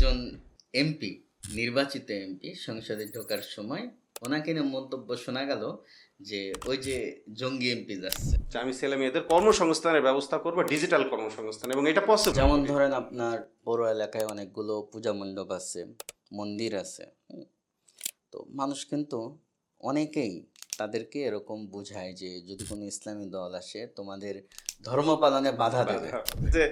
একজন এমপি, নির্বাচিত এমপি সংসদে ঢোকার সময় ওনাকে নিয়ে মন্তব্য শোনা গেল যে ওই যে জঙ্গি এমপি যাচ্ছে। যে আমি ছেলে মেয়েদের কর্মসংস্থানের ব্যবস্থা করব, ডিজিটাল কর্মসংস্থান, এবং এটা পসিবল। যেমন ধরেন আপনার পৌর এলাকায় অনেকগুলো পূজা মণ্ডপ আছে, মন্দির আছে, তো মানুষ কিন্তু অনেকেই তাদেরকে এরকম বোঝায় যে যদি কোনো ইসলামী দল আসে তোমাদের ধর্ম পালনে বাধা দেবে। যে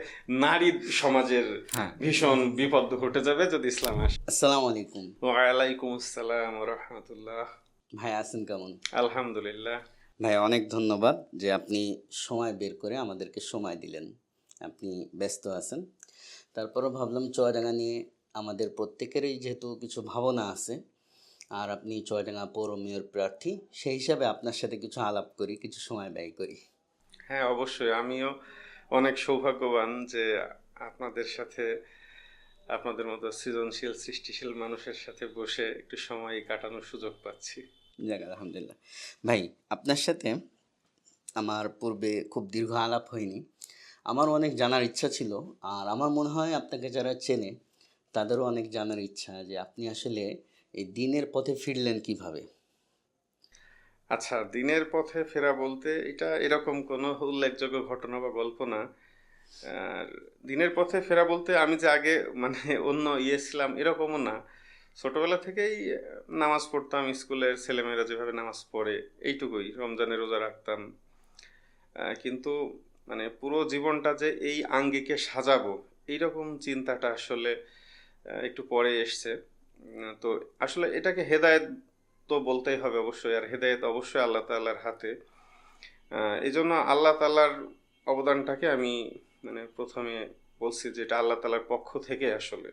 নারী সমাজের হ্যাঁ। ভীষণ বিপদ ঘটে যাবে যদি ইসলাম আসে। আসসালামু আলাইকুম। ওয়ালাইকুম আসসালাম ওয়া রাহমাতুল্লাহ। ভাই আছেন কেমন? আলহামদুলিল্লাহ। ভাই অনেক ধন্যবাদ যে আপনি সময় বের করে আমাদেরকে সময় দিলেন। আপনি ব্যস্ত আছেন, তারপরও ভাবলাম চুয়াডাঙ্গা নিয়ে আমাদের প্রত্যেকেরই যেহেতু কিছু ভাবনা আছে, আর আপনি চুয়াডাঙ্গা পৌর মেয়র প্রার্থী, সেই হিসাবে আপনার সাথে কিছু আলাপ করি, কিছু সময় ব্যয় করি। হ্যাঁ, অবশ্যই। আমিও অনেক সৌভাগ্যবান যে আপনাদের সাথে, আপনাদের মতো সৃজনশীল সৃষ্টিশীল মানুষের সাথে বসে একটু সময় কাটানোর সুযোগ পাচ্ছি। যাক আলহামদুলিল্লাহ। ভাই আপনার সাথে আমার পূর্বে খুব দীর্ঘ আলাপ হয়নি, আমারও অনেক জানার ইচ্ছা ছিল, আর আমার মনে হয় আপনাকে যারা চেনে তাদেরও অনেক জানার ইচ্ছা যে আপনি আসলে এই দিনের পথে ফিরলেন কিভাবে। আচ্ছা, দিনের পথে ফেরা বলতে এটা এরকম কোনো উল্লেখযোগ্য ঘটনা বা গল্প না। আর দিনের পথে ফেরা বলতে আমি যে আগে মানে অন্য ছিলাম এরকমও না। ছোটবেলা থেকেই নামাজ পড়তাম, স্কুলের ছেলেমেয়েরা যেভাবে নামাজ পড়ে এইটুকুই, রমজানে রোজা রাখতাম। কিন্তু মানে পুরো জীবনটা যে এই আঙ্গিকে সাজাবো এইরকম চিন্তাটা আসলে একটু পরে এসছে। তো আসলে এটাকে হেদায়েত তো বলতেই হবে অবশ্যই, আর হেদায়েত অবশ্যই আল্লাহ তাআলার হাতে। এই জন্য আল্লাহ তাআলার অবদানটাকে আমি মানে প্রথমে বলছি যে এটা আল্লাহ তাআলার পক্ষ থেকে আসলে।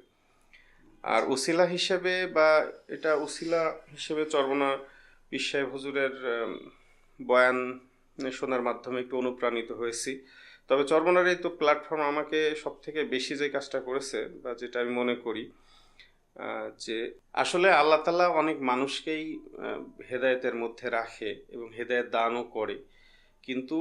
আর উসিলা হিসেবে বা এটা উসিলা হিসেবে চরমনা পীর সাহেব হুজুরের বয়ান শোনার মাধ্যমে একটু অনুপ্রাণিত হয়েছি। তবে চরমনার এই তো প্ল্যাটফর্ম আমাকে সব থেকে বেশি যে কাজটা করেছে বা যেটা আমি মনে করি যে আসলে আল্লাহ তাআলা অনেক মানুষকেই হেদায়েতের মধ্যে রাখে এবং হেদায়েত দানও করে, কিন্তু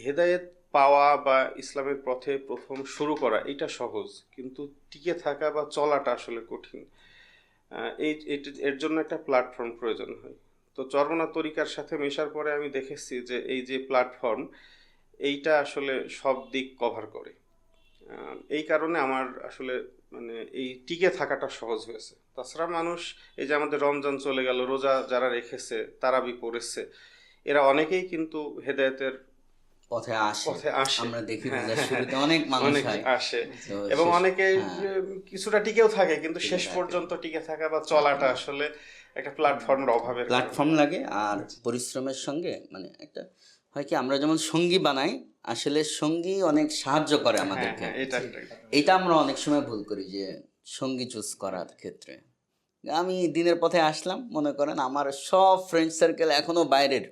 হেদায়েত পাওয়া বা ইসলামের পথে প্রথম শুরু করা এটা সহজ, কিন্তু টিকে থাকা বা চলাটা আসলে কঠিন। এর জন্য একটা প্ল্যাটফর্ম প্রয়োজন হয়। তো চরমনা তরিকার সাথে মেশার পরে আমি দেখেছি যে এই যে প্ল্যাটফর্ম এইটা আসলে সব দিক কভার করে। এই কারণে আমার আসলে মানে এই টিকে থাকাটা সহজ হয়েছে। তাছাড়া মানুষ এই যে আমাদের রমজান চলে গেল, রোজা যারা রেখেছে, তারাবি পড়েছে, এরা অনেকেই কিন্তু হেদায়েতের পথে আসে, পথে আসে। আমরা দেখি হ্যাঁ, রোজার শুরুতে অনেক মানুষ অনেক হয়, আসে তো এবং অনেকে হ্যাঁ কিছুটা টিকেও থাকে, কিন্তু টিকে শেষ থাকে। পর্যন্ত টিকে থাকা বা চলাটা আসলে একটা প্ল্যাটফর্মের অভাবের কারণে। প্ল্যাটফর্ম লাগে, আর পরিশ্রমের সঙ্গে মানে একটা হয় কি, আমরা যেমন সঙ্গী বানাই, আসলে সঙ্গী অনেক সাহায্য করে হ্যাঁ আমাদেরকে। হ্যাঁ, এটা এটা আমরা অনেক সময় ভুল করি যে সঙ্গী চুজ করার ক্ষেত্রে। আমি দিনের পথে আসলাম, মনে করেন আমার সব ফ্রেন্ড সার্কেল এখনো বাইরের,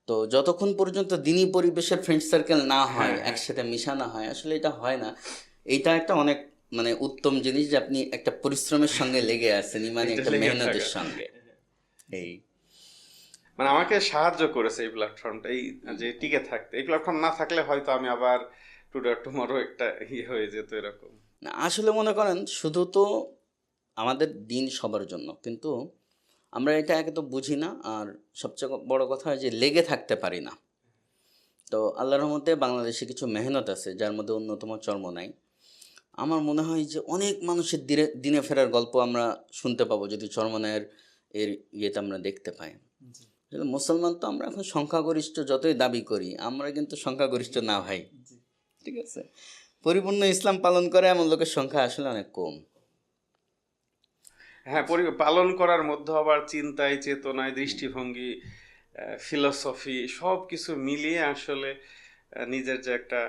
তো যতক্ষণ পর্যন্ত দিনী পরিবেশের ফ্রেন্ড সার্কেল না হয়, একসাথে মিশানো হয়, আসলে এটা হয় না। এইটা একটা অনেক মানে উত্তম জিনিস যে আপনি একটা পরিশ্রমের সঙ্গে লেগে আছেন, মানে এটা একটা লেগে মেহনতের থাকা। সঙ্গে। এই মানে আমাকে সাহায্য করেছে এই প্ল্যাটফর্মটা, এই যে টিকে থাকতে। এই প্ল্যাটফর্ম না থাকলে হয়তো আমি আবার টুডে টুমরো একটা হয়ে যেত এরকম। না, আসলে মনে করেন শুধু তো আমাদের দিন সবার জন্য, কিন্তু আমরা এটা একে তো বুঝি না, আর সবচেয়ে বড় কথা হয় যে লেগে থাকতে পারি না। তো আল্লাহর রহমতে বাংলাদেশে কিছু মেহনত আছে, যার মধ্যে অন্যতম চরমোনাই। আমার মনে হয় যে অনেক মানুষের দিনে দিনে ফেরার গল্প আমরা শুনতে পাবো যদি চরমোনাইয়ের এর ইয়েতে আমরা দেখতে পাই। আসলে মুসলমান তো আমরা এখন সংখ্যাগরিষ্ঠ যতই দাবি করি, আমরা কিন্তু সংখ্যাগরিষ্ঠ না ভাই। ঠিক আছে, পরিপূর্ণ ইসলাম পালন করে এমন লোকের সংখ্যা আসলে অনেক কম। হ্যাঁ, পালন করার মধ্যে আবার চিন্তায়, চেতনায়, দৃষ্টিভঙ্গি, ফিলসফি সব কিছু মিলিয়ে আসলে নিজের যে একটা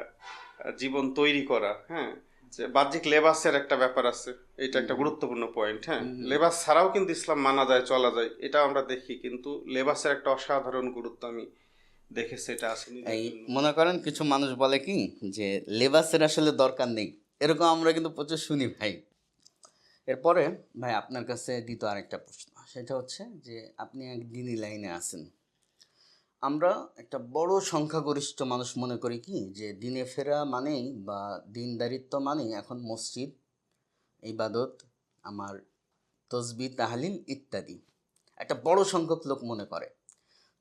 জীবন তৈরি করা। হ্যাঁ, যে বাহ্যিক লেবাসের একটা ব্যাপার আছে, এটা একটা গুরুত্বপূর্ণ পয়েন্ট। হ্যাঁ, লেবাস ছাড়াও কিন্তু ইসলাম মানা যায়, চলা যায়, এটা আমরা দেখি, কিন্তু লেবাসের একটা অসাধারণ গুরুত্ব আমি দেখেছি, এটা আছে নিজের এই জন্য। মনে করেন কিছু মানুষ বলে কি যে লেবাসের আসলে দরকার নেই, এরকম আমরা কিন্তু প্রচুর শুনি ভাই। এরপরে ভাই আপনার কাছে দ্বিতীয় আরেকটা প্রশ্ন, সেটা হচ্ছে যে আপনি এক দিনই লাইনে আছেন, আমরা একটা বড় সংখ্যাগরিষ্ঠ মানুষ মনে করি কি যে দিনে ফেরা মানেই বা দিনদারিত্ব মানেই এখন মসজিদ, ইবাদত, আমার তসবিহ তাহলিল ইত্যাদি একটা বড় সংখ্যক লোক মনে করে।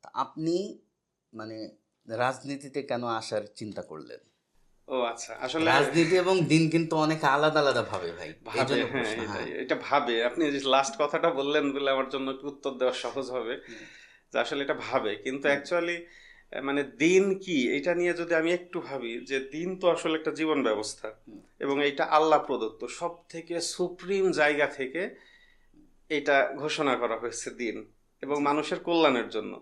তা আপনি মানে রাজনীতিতে কেন আসার চিন্তা করলেন? ও আচ্ছা, আসলে রাজনীতি এবং দিন কিন্তু অনেক আলাদা আলাদা ভাবে ভাই, এই ভাবে, জন্য হ্যাঁ প্রশ্ন। হ্যাঁ, এটা ভাবে। আপনি যে লাস্ট কথাটা বললেন বলে আমার জন্য একটু উত্তর দেওয়া সহজ হবে, যে আসলে এটা ভাবে, কিন্তু অ্যাকচুয়ালি মানে দিন কি এটা নিয়ে যদি আমি একটু ভাবি, যে দিন তো আসলে একটা জীবন ব্যবস্থা, এবং এটা আল্লাহ প্রদত্ত সব থেকে সুপ্রিম জায়গা থেকে এটা ঘোষণা করা হয়েছে দিন, এবং মানুষের কল্যাণের জন্য।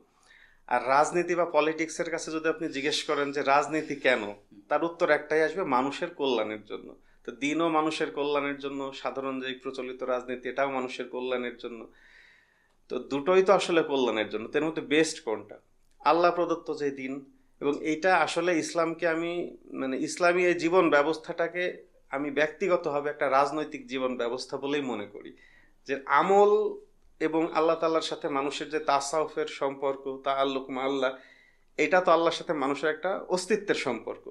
আর রাজনীতি বা পলিটিক্সের কাছে যদি আপনি জিজ্ঞেস করেন যে রাজনীতি কেন, তার উত্তর একটাই আসবে, মানুষের কল্যাণের জন্য। তো দিনও মানুষের কল্যাণের জন্য, সাধারণ যে প্রচলিত রাজনীতি এটাও মানুষের কল্যাণের জন্য। তো দুটোই তো আসলে কল্যাণের জন্য। তো এর মধ্যে বেস্ট কোনটা? আল্লাহ প্রদত্ত যে দিন, এবং এইটা আসলে ইসলামকে আমি মানে ইসলামী এই জীবন ব্যবস্থাটাকে আমি ব্যক্তিগতভাবে একটা রাজনৈতিক জীবন ব্যবস্থা বলেই মনে করি, যে আমল এবং আল্লাহ তাআলার সাথে মানুষের যে তাসাউফের সম্পর্ক, তাআল্লুক মা আল্লাহ, এটা তো আল্লাহর সাথে মানুষের একটা অস্তিত্বের সম্পর্ক।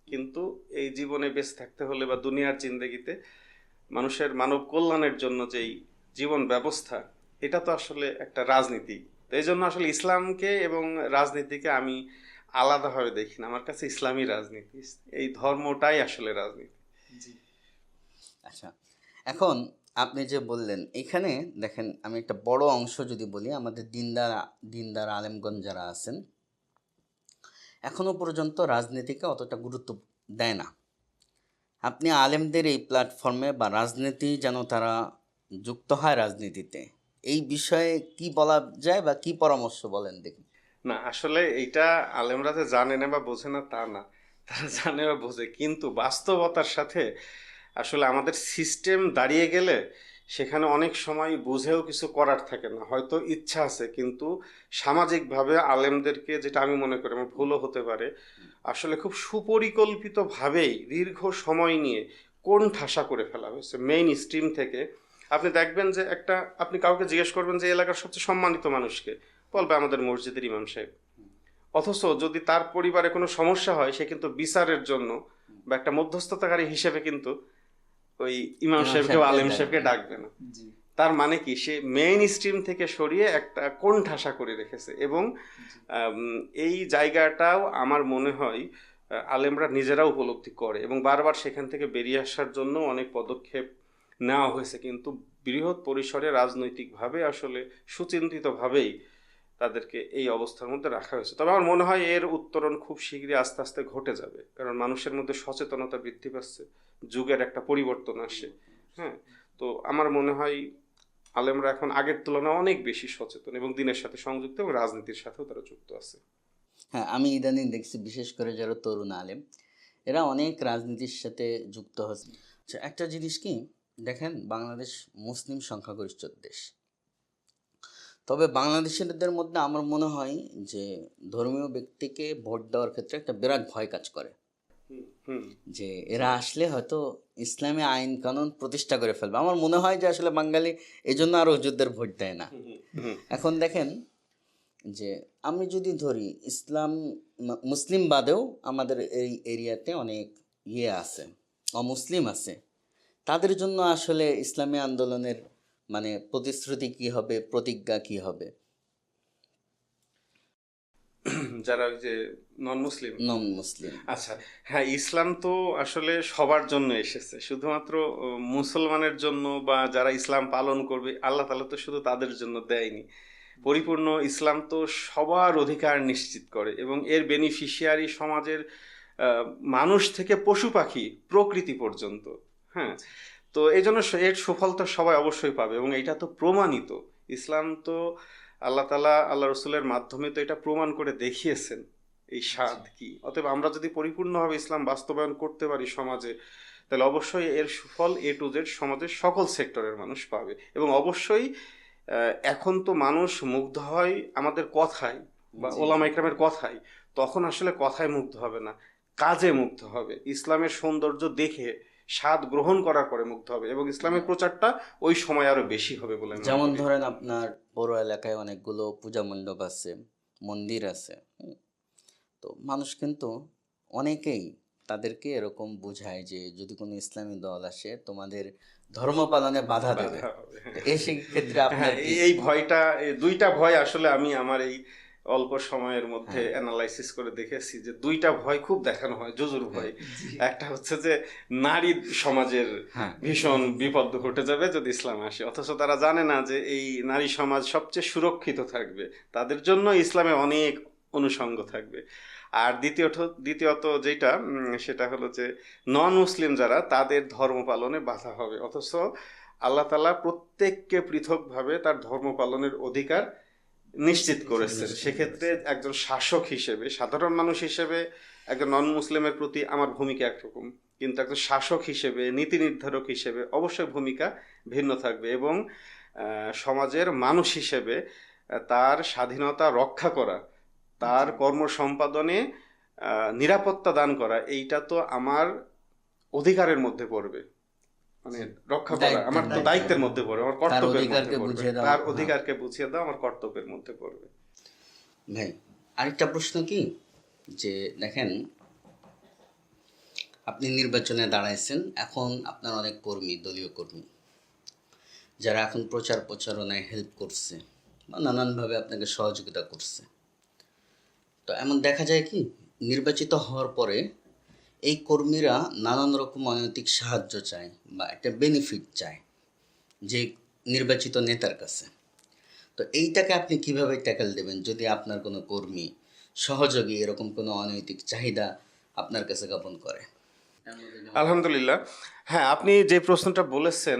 কিন্তু এই জীবনে বেঁচে থাকতে হলে বা দুনিয়ার জিন্দেগিতে মানুষের মানব কল্যাণের জন্য যেই জীবন ব্যবস্থা, এটা তো আসলে একটা রাজনীতি। তো এই জন্য আসলে ইসলামকে এবং রাজনীতিকে আমি আলাদাভাবে দেখি না। আমার কাছে ইসলামী রাজনীতি, এই ধর্মটাই আসলে রাজনীতি। আচ্ছা, এখন আপনি যে বললেন এখানে দেখেন, আমি একটা বড় অংশ যদি বলি, আমাদের দিনদার আলেমগণ যারা আছেন এখনো পর্যন্ত রাজনীতিকে অতটা গুরুত্ব দেয় না। আপনি আলেমদের এই প্ল্যাটফর্মে বা রাজনীতি যেন তারা যুক্ত হয় রাজনীতিতে, এই বিষয়ে কি বলা যায় বা কি পরামর্শ বলেন দেখি? না, আসলে এইটা আলেমরা যে জানে না বা বোঝে না তা না, তারা জানে বা বোঝে, কিন্তু বাস্তবতার সাথে আসলে আমাদের সিস্টেম দাঁড়িয়ে গেলে সেখানে অনেক সময় বুঝেও কিছু করার থাকে না। হয়তো ইচ্ছা আছে, কিন্তু সামাজিকভাবে আলেমদেরকে, যেটা আমি মনে করি, আমার ভুলও হতে পারে, আসলে খুব সুপরিকল্পিতভাবেই দীর্ঘ সময় নিয়ে কোণ ঠাসা করে ফেলা হয়েছে মেইন স্ট্রিম থেকে। আপনি দেখবেন যে আপনি কাউকে জিজ্ঞেস করবেন যে এলাকার সবচেয়ে সম্মানিত মানুষকে, বলবে আমাদের মসজিদের ইমাম সাহেব। অথচ যদি তার পরিবারে কোনো সমস্যা হয়, সে কিন্তু বিচারের জন্য বা একটা মধ্যস্থতাকারী হিসেবে কিন্তু ওই ইমাম ইমাম সাহেবকে বা সাহেবকে আলেম সাহেবকে ডাকবেন। ডাকবে না। তার মানে কি, সে মেইন স্ট্রিম থেকে সরিয়ে একটা কোণ ঠাসা করে রেখেছে। এবং এই জায়গাটাও আমার মনে হয় আলেমরা নিজেরা উপলব্ধি করে, এবং বারবার সেখান থেকে বেরিয়ে আসার জন্য অনেক পদক্ষেপ নেওয়া হয়েছে, কিন্তু বৃহৎ পরিসরে রাজনৈতিকভাবে আসলে সুচিন্তিতভাবেই তাদেরকে এই অবস্থার মধ্যে রাখা হয়েছে। তবে আমার মনে হয় এর উত্তরণ খুব শীঘ্রই আস্তে আস্তে ঘটে যাবে, কারণ মানুষের মধ্যে সচেতনতা বৃদ্ধি পাচ্ছে, যুগের একটা পরিবর্তন আসে। হ্যাঁ, তো আমার মনে হয় আলেমরা এখন আগের তুলনায় অনেক বেশি সচেতন এবং দিনের সাথে সংযুক্ত, এবং রাজনীতির সাথেও তারা যুক্ত আছে। হ্যাঁ, আমি ইদানিং দেখছি বিশেষ করে যারা তরুণ আলেম এরা অনেক রাজনীতির সাথে যুক্ত হচ্ছে। আচ্ছা, একটা জিনিস কি দেখেন, বাংলাদেশ মুসলিম সংখ্যাগরিষ্ঠ দেশ, তবে বাংলাদেশিদের মধ্যে আমার মনে হয় যে ধর্মীয় ব্যক্তিকে ভোট দেওয়ার ক্ষেত্রে একটা বিরাট ভয় কাজ করে, হুম যে এরা আসলে হয়তো ইসলামী আইন কানুন প্রতিষ্ঠা করে ফেলবে। আমার মনে হয় যে আসলে বাঙালি এই জন্য আরও হুজুরদের ভোট দেয় না। হুম এখন দেখেন যে আমি যদি ধরি ইসলাম মুসলিম বাদেও আমাদের এই এরিয়াতে অনেক আছে, অমুসলিম আছে, তাদের জন্য আসলে ইসলামী আন্দোলনের মানে প্রতিশ্রুতি কি হবে, প্রতিজ্ঞা কি হবে? যারা ওই যে নন মুসলিম। নন মুসলিম। আচ্ছা, হ্যাঁ, ইসলাম তো আসলে সবার জন্য এসেছে, শুধুমাত্র মুসলমানের জন্য বা যারা ইসলাম পালন করবে আল্লাহ তাআলা তো শুধু তাদের জন্য দেয়নি। পরিপূর্ণ ইসলাম তো সবার অধিকার নিশ্চিত করে, এবং এর বেনিফিশিয়ারি সমাজের মানুষ থেকে পশু পাখি প্রকৃতি পর্যন্ত। হ্যাঁ, তো এই জন্য এর সুফল তো সবাই অবশ্যই পাবে, এবং এটা তো প্রমাণিত। ইসলাম তো আল্লাহ তাআলা আল্লাহ রসুলের মাধ্যমে তো এটা প্রমাণ করে দেখিয়েছেন এই স্বাদ কি। অতএব আমরা যদি পরিপূর্ণভাবে ইসলাম বাস্তবায়ন করতে পারি সমাজে, তাহলে অবশ্যই এর সুফল এ টু জেড সমাজের সকল সেক্টরের মানুষ পাবে। এবং অবশ্যই এখন তো মানুষ মুগ্ধ হয় আমাদের কথায় বা ওলামা ইকরামের কথায়, তখন আসলে কথায় মুগ্ধ হবে না, কাজে মুগ্ধ হবে। ইসলামের সৌন্দর্য দেখে স্বাদ গ্রহণ করার পরে মুগ্ধ হবে, এবং ইসলামের প্রচারটা ওই সময় আরো বেশি হবে বলে আমি মনে যেমন করি। ধরেন আপনার পৌর এলাকায় অনেকগুলো পূজা মণ্ডপ আছে, মন্দির আছে, তো মানুষ কিন্তু অনেকেই তাদেরকে এরকম বোঝায় যে যদি কোনো ইসলামী দল আসে তোমাদের ধর্ম পালনে বাধা দেবে। বাধা হবে। তো এই সেই ক্ষেত্রে আপনার হ্যাঁ, কি? এই ভয়টা, এই দুইটা ভয় আসলে আমি আমার এই অল্প সময়ের মধ্যে হ্যাঁ। অ্যানালাইসিস করে দেখেছি যে দুইটা ভয় খুব দেখানো হয়, জুজুর ভয়। একটা হচ্ছে যে নারী সমাজের হ্যাঁ। ভীষণ বিপদ ঘটে যাবে যদি ইসলাম আসে, অথচ তারা জানে না যে এই নারী সমাজ সবচেয়ে সুরক্ষিত থাকবে, তাদের জন্য ইসলামে অনেক অনুষঙ্গ থাকবে। আর দ্বিতীয়ত যেটা সেটা হলো যে নন মুসলিম যারা, তাদের ধর্ম পালনে বাধা হবে, অথচ আল্লাহ তাআলা প্রত্যেককে পৃথকভাবে তার ধর্ম পালনের অধিকার নিশ্চিত করেছেন। সেক্ষেত্রে একজন শাসক হিসেবে, সাধারণ মানুষ হিসেবে একজন নন মুসলিমের প্রতি আমার ভূমিকা একরকম, কিন্তু একজন শাসক হিসেবে, নীতি নির্ধারক হিসেবে অবশ্যই ভূমিকা ভিন্ন থাকবে। এবং সমাজের মানুষ হিসেবে তার স্বাধীনতা রক্ষা করা, তার কর্ম সম্পাদনে নিরাপত্তা দান করা, এইটা তো আমার অধিকারের মধ্যে পড়বে, মানে রক্ষা করা আমার তো দায়িত্বের মধ্যে পড়বে, আমার কর্তব্যের মধ্যে পড়বে। তার অধিকারকে বুঝিয়ে দাও আমার কর্তব্যের মধ্যে পড়বে। ভাই আরেকটা প্রশ্ন কি, যে দেখেন আপনি নির্বাচনে দাঁড়াইছেন, এখন আপনার অনেক কর্মী, দলীয় কর্মী যারা এখন প্রচার প্রচারণায় হেল্প করছে বা নানানভাবে আপনাকে সহযোগিতা করছে। তো এমন দেখা যায় কি নির্বাচিত হওয়ার পরে এই কর্মীরা নানান রকম অনৈতিক সাহায্য চায় বা একটা বেনিফিট চায় যে নির্বাচিত নেতার কাছে। তো এইটাকে আপনি কিভাবে ট্যাকেল দেবেন যদি আপনার কোনো কর্মী, সহযোগী এরকম কোনো অনৈতিক চাহিদা আপনার কাছে জ্ঞাপন করে? আলহামদুলিল্লাহ, হ্যাঁ, আপনি যে প্রশ্নটা বলেছেন,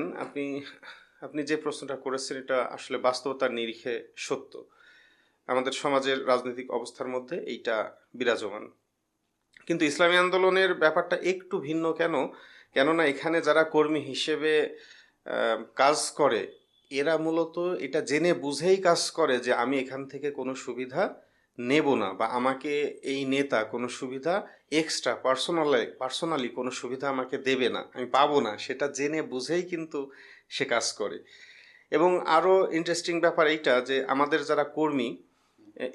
আপনি যে প্রশ্নটা করেছেন এটা আসলে বাস্তবতার নিরিখে সত্য। আমাদের সমাজের রাজনৈতিক অবস্থার মধ্যে এইটা বিরাজমান। কিন্তু ইসলামী আন্দোলনের ব্যাপারটা একটু ভিন্ন। কেননা এখানে যারা কর্মী হিসেবে কাজ করে, এরা মূলত এটা জেনে বুঝেই কাজ করে যে আমি এখান থেকে কোনো সুবিধা নেব না, বা আমাকে এই নেতা কোনো সুবিধা এক্সট্রা পার্সোনালি কোনো সুবিধা আমাকে দেবে না, আমি পাবো না, সেটা জেনে বুঝেই কিন্তু সে কাজ করে। এবং আরও ইন্টারেস্টিং ব্যাপার এইটা যে আমাদের যারা কর্মী,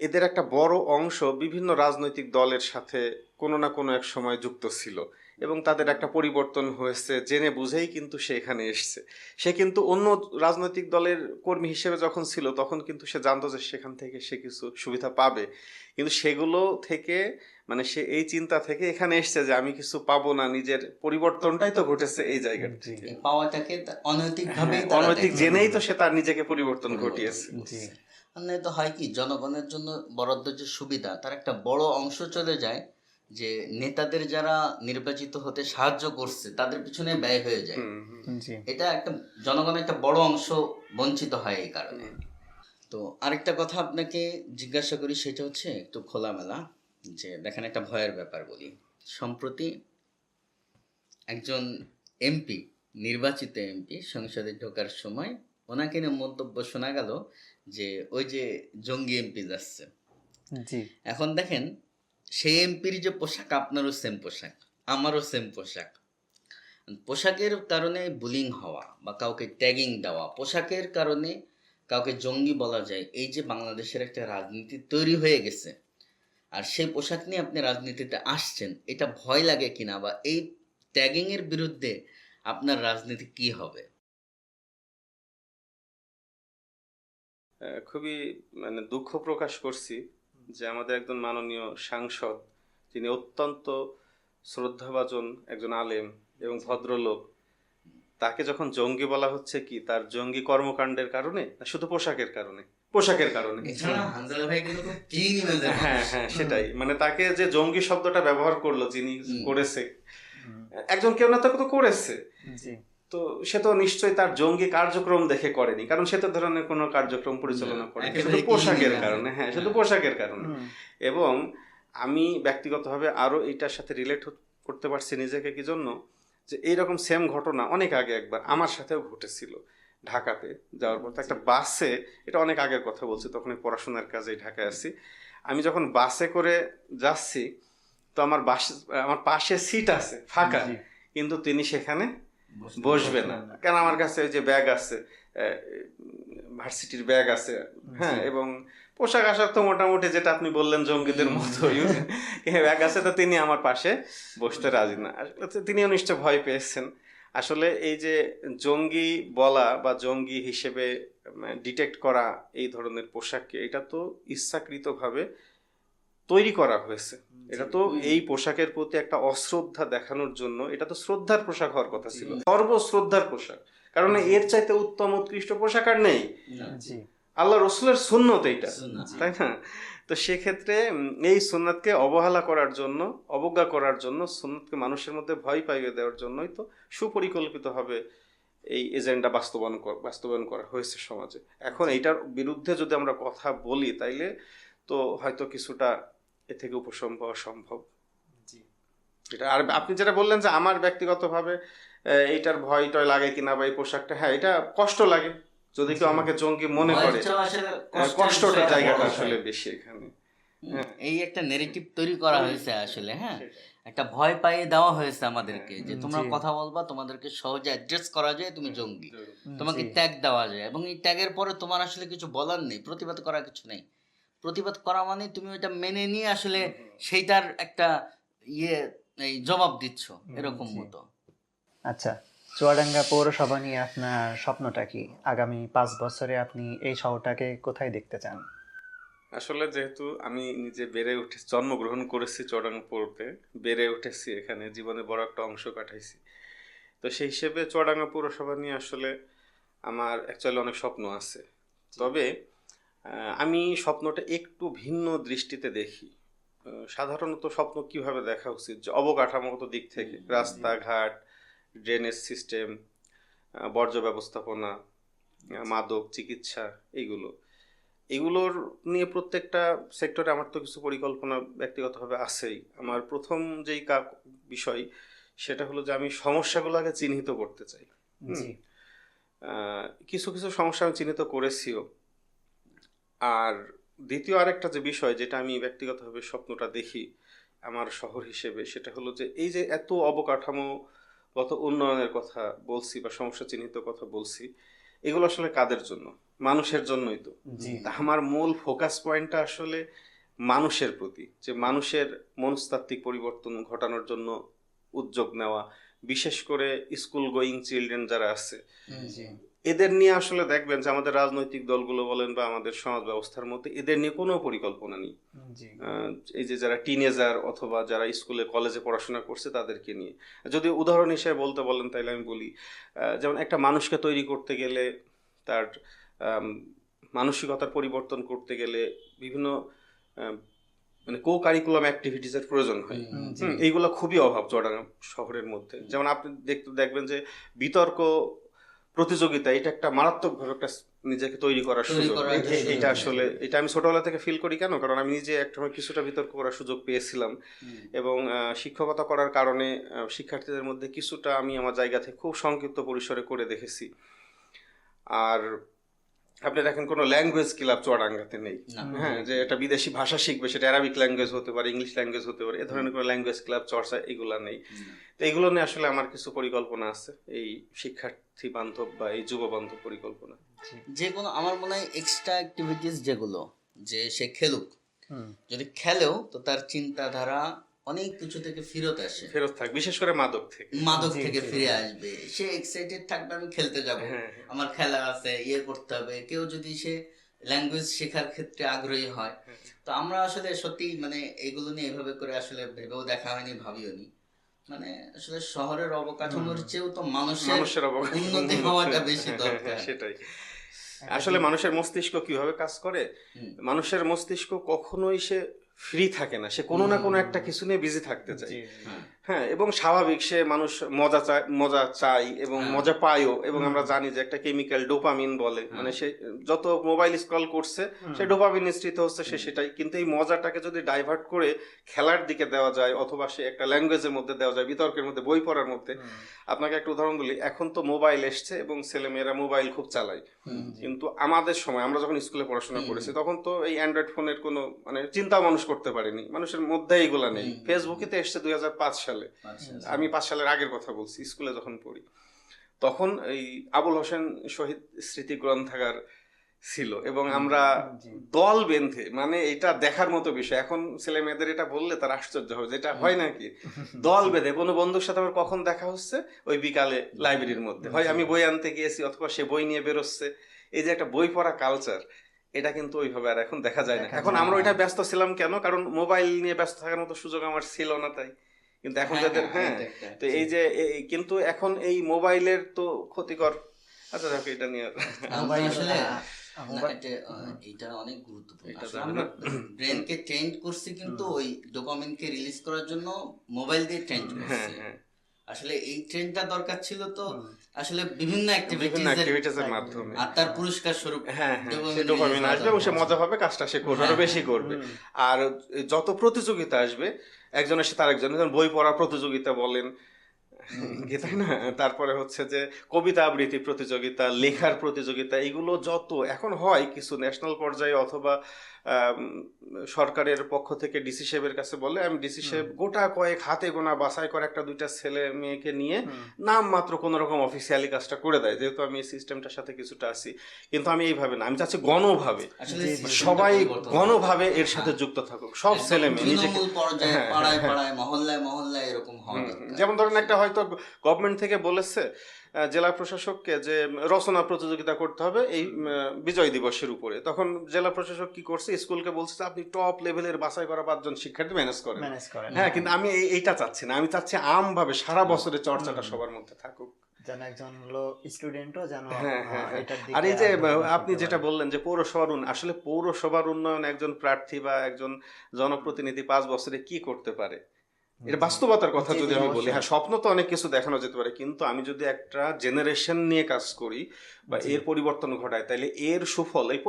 এদের একটা বড় অংশ বিভিন্ন রাজনৈতিক দলের সাথে কোনো না কোনো এক সময় যুক্ত ছিল, এবং তাদের একটা পরিবর্তন হয়েছে, জেনে বুঝেই কিন্তু সে এখানে এসছে। সে কিন্তু অন্য রাজনৈতিক দলের কর্মী হিসেবে যখন ছিল তখন কিন্তু সে জানতো যে সেখান থেকে সে কিছু সুবিধা পাবে, কিন্তু সেগুলো থেকে, মানে সে এই চিন্তা থেকে এখানে এসছে যে আমি কিছু পাবো না, নিজের পরিবর্তনটাই তো ঘটেছে এই জায়গাটা থেকে। পাওয়াটাকে অনৈতিকভাবে, অনৈতিক জেনেই তো সে তার নিজেকে পরিবর্তন ঘটিয়েছে। মানে তো হয় কি জনগণের জন্য বরাদ্দ যে সুবিধা তার একটা বড় অংশ চলে যায় যে নেতাদের যারা নির্বাচিত হতে সাহায্য করছে তাদের পিছনে ব্যয় হয়ে যায়। এটা একটা জনগণের একটা বড় অংশ বঞ্চিত হয় এই কারণে। তো আরেকটা কথা আপনাকে জিজ্ঞাসা করি, সেটা হচ্ছে একটু খোলামেলা, যে দেখেন একটা ভয়ের ব্যাপার বলি। সম্প্রতি একজন এমপি, নির্বাচিত এমপি সংসদে ঢোকার সময় ওনাকে নিয়ে মন্তব্য শোনা গেল যে ওই যে জঙ্গি এমপি যাচ্ছে। এখন দেখেন সেই এমপির যে পোশাক, আপনারও সেম পোশাক, আমারও সেম পোশাক, পোশাকের কারণে বুলিং হওয়া বা কাউকে ট্যাগিং দেওয়া, পোশাকের কারণে কাউকে জঙ্গি বলা যায়, এই যে বাংলাদেশের একটা রাজনীতি তৈরি হয়ে গেছে, আর সেই পোশাক নিয়ে আপনি রাজনীতিতে আসছেন, এটা ভয় লাগে কিনা, বা এই ট্যাগিংয়ের বিরুদ্ধে আপনার রাজনীতি কি হবে? খুবই মানে দুঃখ প্রকাশ করছি যে আমাদের একজন মাননীয় সাংসদ, যিনি অত্যন্ত শ্রদ্ধাভাজন একজন আলেম এবং ভদ্রলোক, তাকে যখন জঙ্গি বলা হচ্ছে, কি তার জঙ্গি কর্মকাণ্ডের কারণে না শুধু পোশাকের কারণে? পোশাকের কারণে। হ্যাঁ হ্যাঁ, সেটাই, মানে তাকে যে জঙ্গি শব্দটা ব্যবহার করলো, যিনি করেছে, একজন কেউ না তাকে তো করেছে, তো সে তো নিশ্চয়ই তার জঙ্গি কার্যক্রম দেখে করেনি, কারণ সে তো ধরনের কোনো কার্যক্রম পরিচালনা করেনি, শুধু পোশাকের কারণে। হ্যাঁ, শুধু পোশাকের কারণে। এবং আমি ব্যক্তিগতভাবে আরো এটার সাথে রিলেট করতে পারছি নিজেকে, কি জন্য, যে এইরকম সেম ঘটনা অনেক আগে একবার আমার সাথেও ঘটেছিল। ঢাকাতে যাওয়ার পর একটা বাসে, এটা অনেক আগের কথা বলছি, তখন পড়াশোনার কাজে ঢাকায় আসছি, আমি যখন বাসে করে যাচ্ছি, তো আমার পাশে সিট আছে ফাঁকা, কিন্তু তিনি সেখানে বসবে না, কেন আমার কাছে ওই যে ব্যাগ আছে, ভার্সিটির ব্যাগ আছে, হ্যাঁ, এবং পোশাক আশাক তো মোটামুটি যেটা আপনি বললেন জঙ্গিদের মতোই। এক আছে তো তিনি আমার পাশে বসতে রাজি না, আসলে তিনিও নিশ্চয় ভয় পেয়েছেন। আসলে এই যে জঙ্গি বলা বা জঙ্গি হিসেবে ডিটেক্ট করা এই ধরনের পোশাককে, এটা তো ইচ্ছাকৃতভাবে তৈরি করা হয়েছে। এটা তো এই পোশাকের প্রতি একটা অশ্রদ্ধা দেখানোর জন্য, এটা তো শ্রদ্ধার পোশাক হওয়ার কথা ছিল, সর্বশ্রদ্ধার পোশাক, কারণ এর চাইতে উত্তম উৎকৃষ্ট পোশাক আর নেই। আল্লাহ রসুলের সুন্নত এইটা, তাই না? তো সেক্ষেত্রে এই সুন্নাতকে অবহেলা করার জন্য, অবজ্ঞা করার জন্য, সুন্নাতকে মানুষের মধ্যে ভয় পাইয়ে দেওয়ার জন্যই তো সুপরিকল্পিতভাবে এই এজেন্ডা বাস্তবায়ন করা হয়েছে সমাজে। এখন এইটার বিরুদ্ধে যদি আমরা কথা বলি তাইলে তো হয়তো কিছুটা এ থেকে উপশম পাওয়া সম্ভব। এটা আর আপনি যেটা বললেন যে আমার ব্যক্তিগতভাবে এইটার ভয় টয় লাগে কিনা বা এই পোশাকটা, হ্যাঁ এটা কষ্ট লাগে যদি কেউ আমাকে জঙ্গি মনে করে, কষ্টটার জায়গাটা আসলে বেশি এখানে। এই একটা নেগেটিভ তৈরি করা হয়েছে আসলে, হ্যাঁ একটা ভয় পাইয়ে দেওয়া হয়েছে আমাদেরকে যে তোমরা কথা বলবা, তোমাদেরকে সহজে অ্যাড্রেস করা যায় তুমি জঙ্গি, তোমাকে ট্যাগ দেওয়া যায়, এবং এই ট্যাগের পরে তোমার আসলে কিছু বলার নেই, প্রতিবাদ করার কিছু নেই। প্রতিবাদ করা মানে তুমি ওইটা মেনে নিয়ে আসলে সেইটার একটা এই জবাব দিচ্ছ, এরকম মতো। আচ্ছা, চুয়াডাঙ্গা পৌরসভা নিয়ে আপনার স্বপ্নটা কি? আগামী 5 বছরে আপনি এই শহরটাকে কোথায় দেখতে চান? আসলে যেহেতু আমি নিজে জন্মগ্রহণ করেছি চুয়াডাঙ্গা পৌরতে, বেড়ে উঠেছি এখানে, জীবনে বড় একটা অংশ কাটাইছি, তো সেই হিসেবে চুয়াডাঙ্গা পৌরসভা নিয়ে আসলে আমার অ্যাকচুয়ালি অনেক স্বপ্ন আছে। তবে আমি স্বপ্নটা একটু ভিন্ন দৃষ্টিতে দেখি। সাধারণত স্বপ্ন কিভাবে দেখা উচিত, যে অবকাঠামোগত দিক থেকে, রাস্তাঘাট, ড্রেনেজ সিস্টেম, বর্জ্য ব্যবস্থাপনা, মাদক চিকিৎসা, এগুলোর নিয়ে প্রত্যেকটা সেক্টরে আমার তো কিছু পরিকল্পনা ব্যক্তিগতভাবে আছেই। আমার প্রথম যেই বিষয় সেটা হলো যে আমি সমস্যাগুলোকে চিহ্নিত করতে চাই। কিছু কিছু সমস্যা আমি চিহ্নিত করেছিও। আর দ্বিতীয় আরেকটা যে বিষয় যেটা আমি ব্যক্তিগতভাবে স্বপ্নটা দেখি আমার শহর হিসেবে, সেটা হলো যে এই যে এত অবকাঠামোগত উন্নয়নের কথা বলছি বা সমস্যা চিহ্নিত কথা বলছি, এগুলো আসলে কাদের জন্য? মানুষের জন্যই তো। আমার মূল ফোকাস পয়েন্টটা আসলে মানুষের প্রতি, যে মানুষের মনস্তাত্ত্বিক পরিবর্তন ঘটানোর জন্য উদ্যোগ নেওয়া, বিশেষ করে স্কুল গোয়িং চিলড্রেন যারা আছে এদের নিয়ে আসলে দেখবেন যে আমাদের রাজনৈতিক দলগুলো বলেন বা আমাদের সমাজ ব্যবস্থার মধ্যে এদের নিয়ে কোনো পরিকল্পনা নেই। এই যে যারা টিনেজার অথবা যারা স্কুলে কলেজে পড়াশোনা করছে তাদেরকে নিয়ে যদি উদাহরণ হিসেবে বলতে বলেন তাহলে আমি বলি, যেমন একটা মানুষকে তৈরি করতে গেলে, তার মানসিকতার পরিবর্তন করতে গেলে বিভিন্ন মানে কো কারিকুলাম অ্যাক্টিভিটিসের প্রয়োজন হয়। এইগুলো খুবই অভাব চুয়াডাঙ্গা শহরের মধ্যে। যেমন আপনি দেখবেন যে বিতর্ক প্রতিযোগিতা, এটা একটা মারাত্মকভাবে একটা নিজেকে তৈরি করার সুযোগ। এটা আসলে এটা আমি ছোটবেলা থেকে ফিল করি। কেন? কারণ আমি নিজে একটা কিছুটা বিতর্ক করার সুযোগ পেয়েছিলাম, এবং শিক্ষকতা করার কারণে শিক্ষার্থীদের মধ্যে কিছুটা আমি আমার জায়গা থেকে খুব সংক্ষিপ্ত পরিসরে করে দেখেছি। আর আপনি দেখেন কোনো ল্যাঙ্গুয়েজ ক্লাব চুয়াডাঙ্গাতে নেই, হ্যাঁ, যে একটা বিদেশি ভাষা শিখবে, সেটা অ্যারাবিক ল্যাঙ্গুয়েজ হতে পারে, ইংলিশ ল্যাঙ্গুয়েজ হতে পারে, এ ধরনের কোনো ল্যাঙ্গুয়েজ ক্লাব চর্চা এগুলো নেই। তো এগুলো নিয়ে আসলে আমার কিছু পরিকল্পনা আছে, এই শিক্ষার্থী বান্ধব বা এই যুব বান্ধব পরিকল্পনা। যে কোনো আমার মনে হয় এক্সট্রা অ্যাক্টিভিটিস যেগুলো, যে সে খেলুক, যদি খেলেও তো তার চিন্তাধারা অনেক কিছু থেকে ফেরত থাকবে, বিশেষ করে মাদক থেকে ফিরে আসবে। সে এক্সাইটেড থাকবে, আমি খেলতে যাব, আমার খেলা আছে, করতে হবে। কেউ যদি সে ল্যাঙ্গুয়েজ শেখার ক্ষেত্রে আগ্রহী হয়, তো আমরা আসলে সত্যি মানে এগুলো নিয়ে এভাবে করে আসলে ভেবেও দেখা হয়নি, ভাবিও নি। মানে আসলে শহরের অবকাঠামোর চেয়েও তো মানুষের উন্নতি হওয়াটা বেশি দরকার। সেটাই আসলে মানুষের মস্তিষ্ক কিভাবে কাজ করে, মানুষের মস্তিষ্ক কখনোই সে ফ্রি থাকে না, সে কোনো না কোনো একটা কিছু নিয়ে বিজি থাকতে চায়। হ্যাঁ, এবং স্বাভাবিক, সে মানুষ মজা চাই এবং মজা পায়ও। এবং আমরা জানি যে একটা কেমিক্যাল ডোপামিন বলে, মানে সে যত মোবাইল স্ক্রল করছে সে ডোপামিন নিঃসৃত হচ্ছে, সে সেটাই। কিন্তু এই মজাটাকে যদি ডাইভার্ট করে খেলার দিকে দেওয়া যায়, অথবা সে একটা ল্যাঙ্গুয়েজের মধ্যে দেওয়া যায়, বিতর্কের মধ্যে, বই পড়ার মধ্যে। আপনাকে একটা উদাহরণ বলি, এখন তো মোবাইল এসছে এবং ছেলেমেয়েরা মোবাইল খুব চালায়, কিন্তু আমাদের সময় আমরা যখন স্কুলে পড়াশোনা করেছি তখন তো এই অ্যান্ড্রয়েড ফোনের কোনো মানে চিন্তাও মানুষ করতে পারেনি, মানুষের মধ্যে এইগুলা নেই। ফেসবুকে তো এসছে 2005 সালে, আমি 5 সালের আগের কথা বলছি, স্কুলে যখন পড়ি তখন এই আবুল হোসেন শহীদ স্মৃতি গ্রন্থাগার ছিল এবং আমরা জি। দল বেঁধে, মানে এটা দেখার মতো বিষয়। এখন ছেলে মেয়েদের এটা বললে তার আশ্চর্য হবে, যেটা হয় নাকি দল বেঁধে কোনো বন্ধুর সাথে আমার কখন দেখা হচ্ছে, ওই বিকালে লাইব্রেরির মধ্যে, হয় আমি বই আনতে গিয়েছি অথবা সে বই নিয়ে বেরোচ্ছে। এই যে একটা বই পড়া কালচার, এটা কিন্তু ওইভাবে আর এখন দেখা যায় না। দেখা এখন যায় আমরা না। ওইটা ব্যস্ত ছিলাম কেন, কারণ মোবাইল নিয়ে ব্যস্ত থাকার মতো সুযোগ আমার ছিল না তাই। কিন্তু এখন যাদের তো এই যে কিন্তু এখন এই মোবাইলের তো ক্ষতিকর। আচ্ছা দেখো এটা নিয়ে আমরা আসলে মোবাইল এটা অনেক গুরুত্বপূর্ণ। এটা আসলে যাবে আমরা না। ব্রেনকে ট্রেন্ড করছি কিন্তু ওই ডোপামিনকে রিলিজ করার জন্য মোবাইল দিয়ে ট্রেন্ড হ্যাঁ করছি। হ্যাঁ, আসলে এই ট্রেন্ডটা দরকার ছিল তো হুম। আসলে বিভিন্ন বিভিন্ন অ্যাক্টিভিটিস অ্যাক্টিভিটিস এর মাধ্যমে। আর তার পুরস্কার স্বরূপ হ্যাঁ হ্যাঁ, সে dopamine ডোপামিন release আসবে এবং সে হওয়া মজা দরকার। হবে, কাজটা সে করবে, আরো বেশি করবে। হুম। আর যত প্রতিযোগিতা আসবে একজনের সাথে আরেকজন, যেমন বই পড়ার প্রতিযোগিতা বলেন, কি তাই না, তারপরে হচ্ছে যে কবিতা আবৃত্তি প্রতিযোগিতা, লেখার প্রতিযোগিতা, এগুলো যত এখন হয় কিছু ন্যাশনাল পর্যায়ে অথবা সরকারের পক্ষ থেকে ডিসি সাহেবের কাছে বলে, আমি ডিসি সাহেব গোটা কয়েক হাতে গোনা বাছাই করে একটা দুইটা ছেলে মেয়েকে নিয়ে নাম মাত্র কোনো রকম অফিসিয়ালি কাজটা করে দেয়, যেহেতু আমি এই সিস্টেমটার সাথে কিছুটা আছি। কিন্তু আমি এইভাবে না, আমি চাচ্ছি গণভাবে, আসলে জি, জি। systemটা সবাই পরিবর্তন গণভাবে করতে এর হবে। সাথে হ্যাঁ। যুক্ত থাকুক, সব একদম ছেলে মেয়ে নিজেকে। তৃণমূল পর্যায়ে হ্যাঁ, পাড়ায় হ্যাঁ, পাড়ায় মহল্লায় মহল্লায় এরকম হওয়া দরকার। যেমন ধরেন একটা হয়তো গভর্নমেন্ট থেকে বলেছে জেলা প্রশাসককে যে রচনা প্রতিযোগিতা করতে হবে এই বিজয় দিবসের উপরে, তখন জেলা প্রশাসক কি করছে, স্কুলকে বলছে যে আপনি টপ লেভেলের বাছাই করা 5 জন শিক্ষার্থী ম্যানেজ করেন। ম্যানেজ করেন। হ্যাঁ, কিন্তু আমি এইটা চাচ্ছি না, আমি চাচ্ছি আমভাবে সারা বছরের চর্চাটা সবার মধ্যে থাকুক। যেন একজন হলো স্টুডেন্টও যেন হ্যাঁ হ্যাঁ হ্যাঁ। এটার দিকে আর এই যে আগ্রহ আপনি করতে যেটা পারে। বললেন যে পৌরসভার আসলে পৌরসভার উন্নয়ন একজন প্রার্থী বা একজন জনপ্রতিনিধি 5 বছরে কি করতে পারে, এটা জি। বাস্তবতার কথা জি, যদি জি, আমি বলি, অবশ্যই। হ্যাঁ স্বপ্ন তো অনেক কিছু দেখানো যেতে পারে, কিন্তু আমি যদি একটা জেনারেশন নিয়ে কাজ করি বা জি। এর পরিবর্তন ঘটাই, তাহলে এর সুফল এই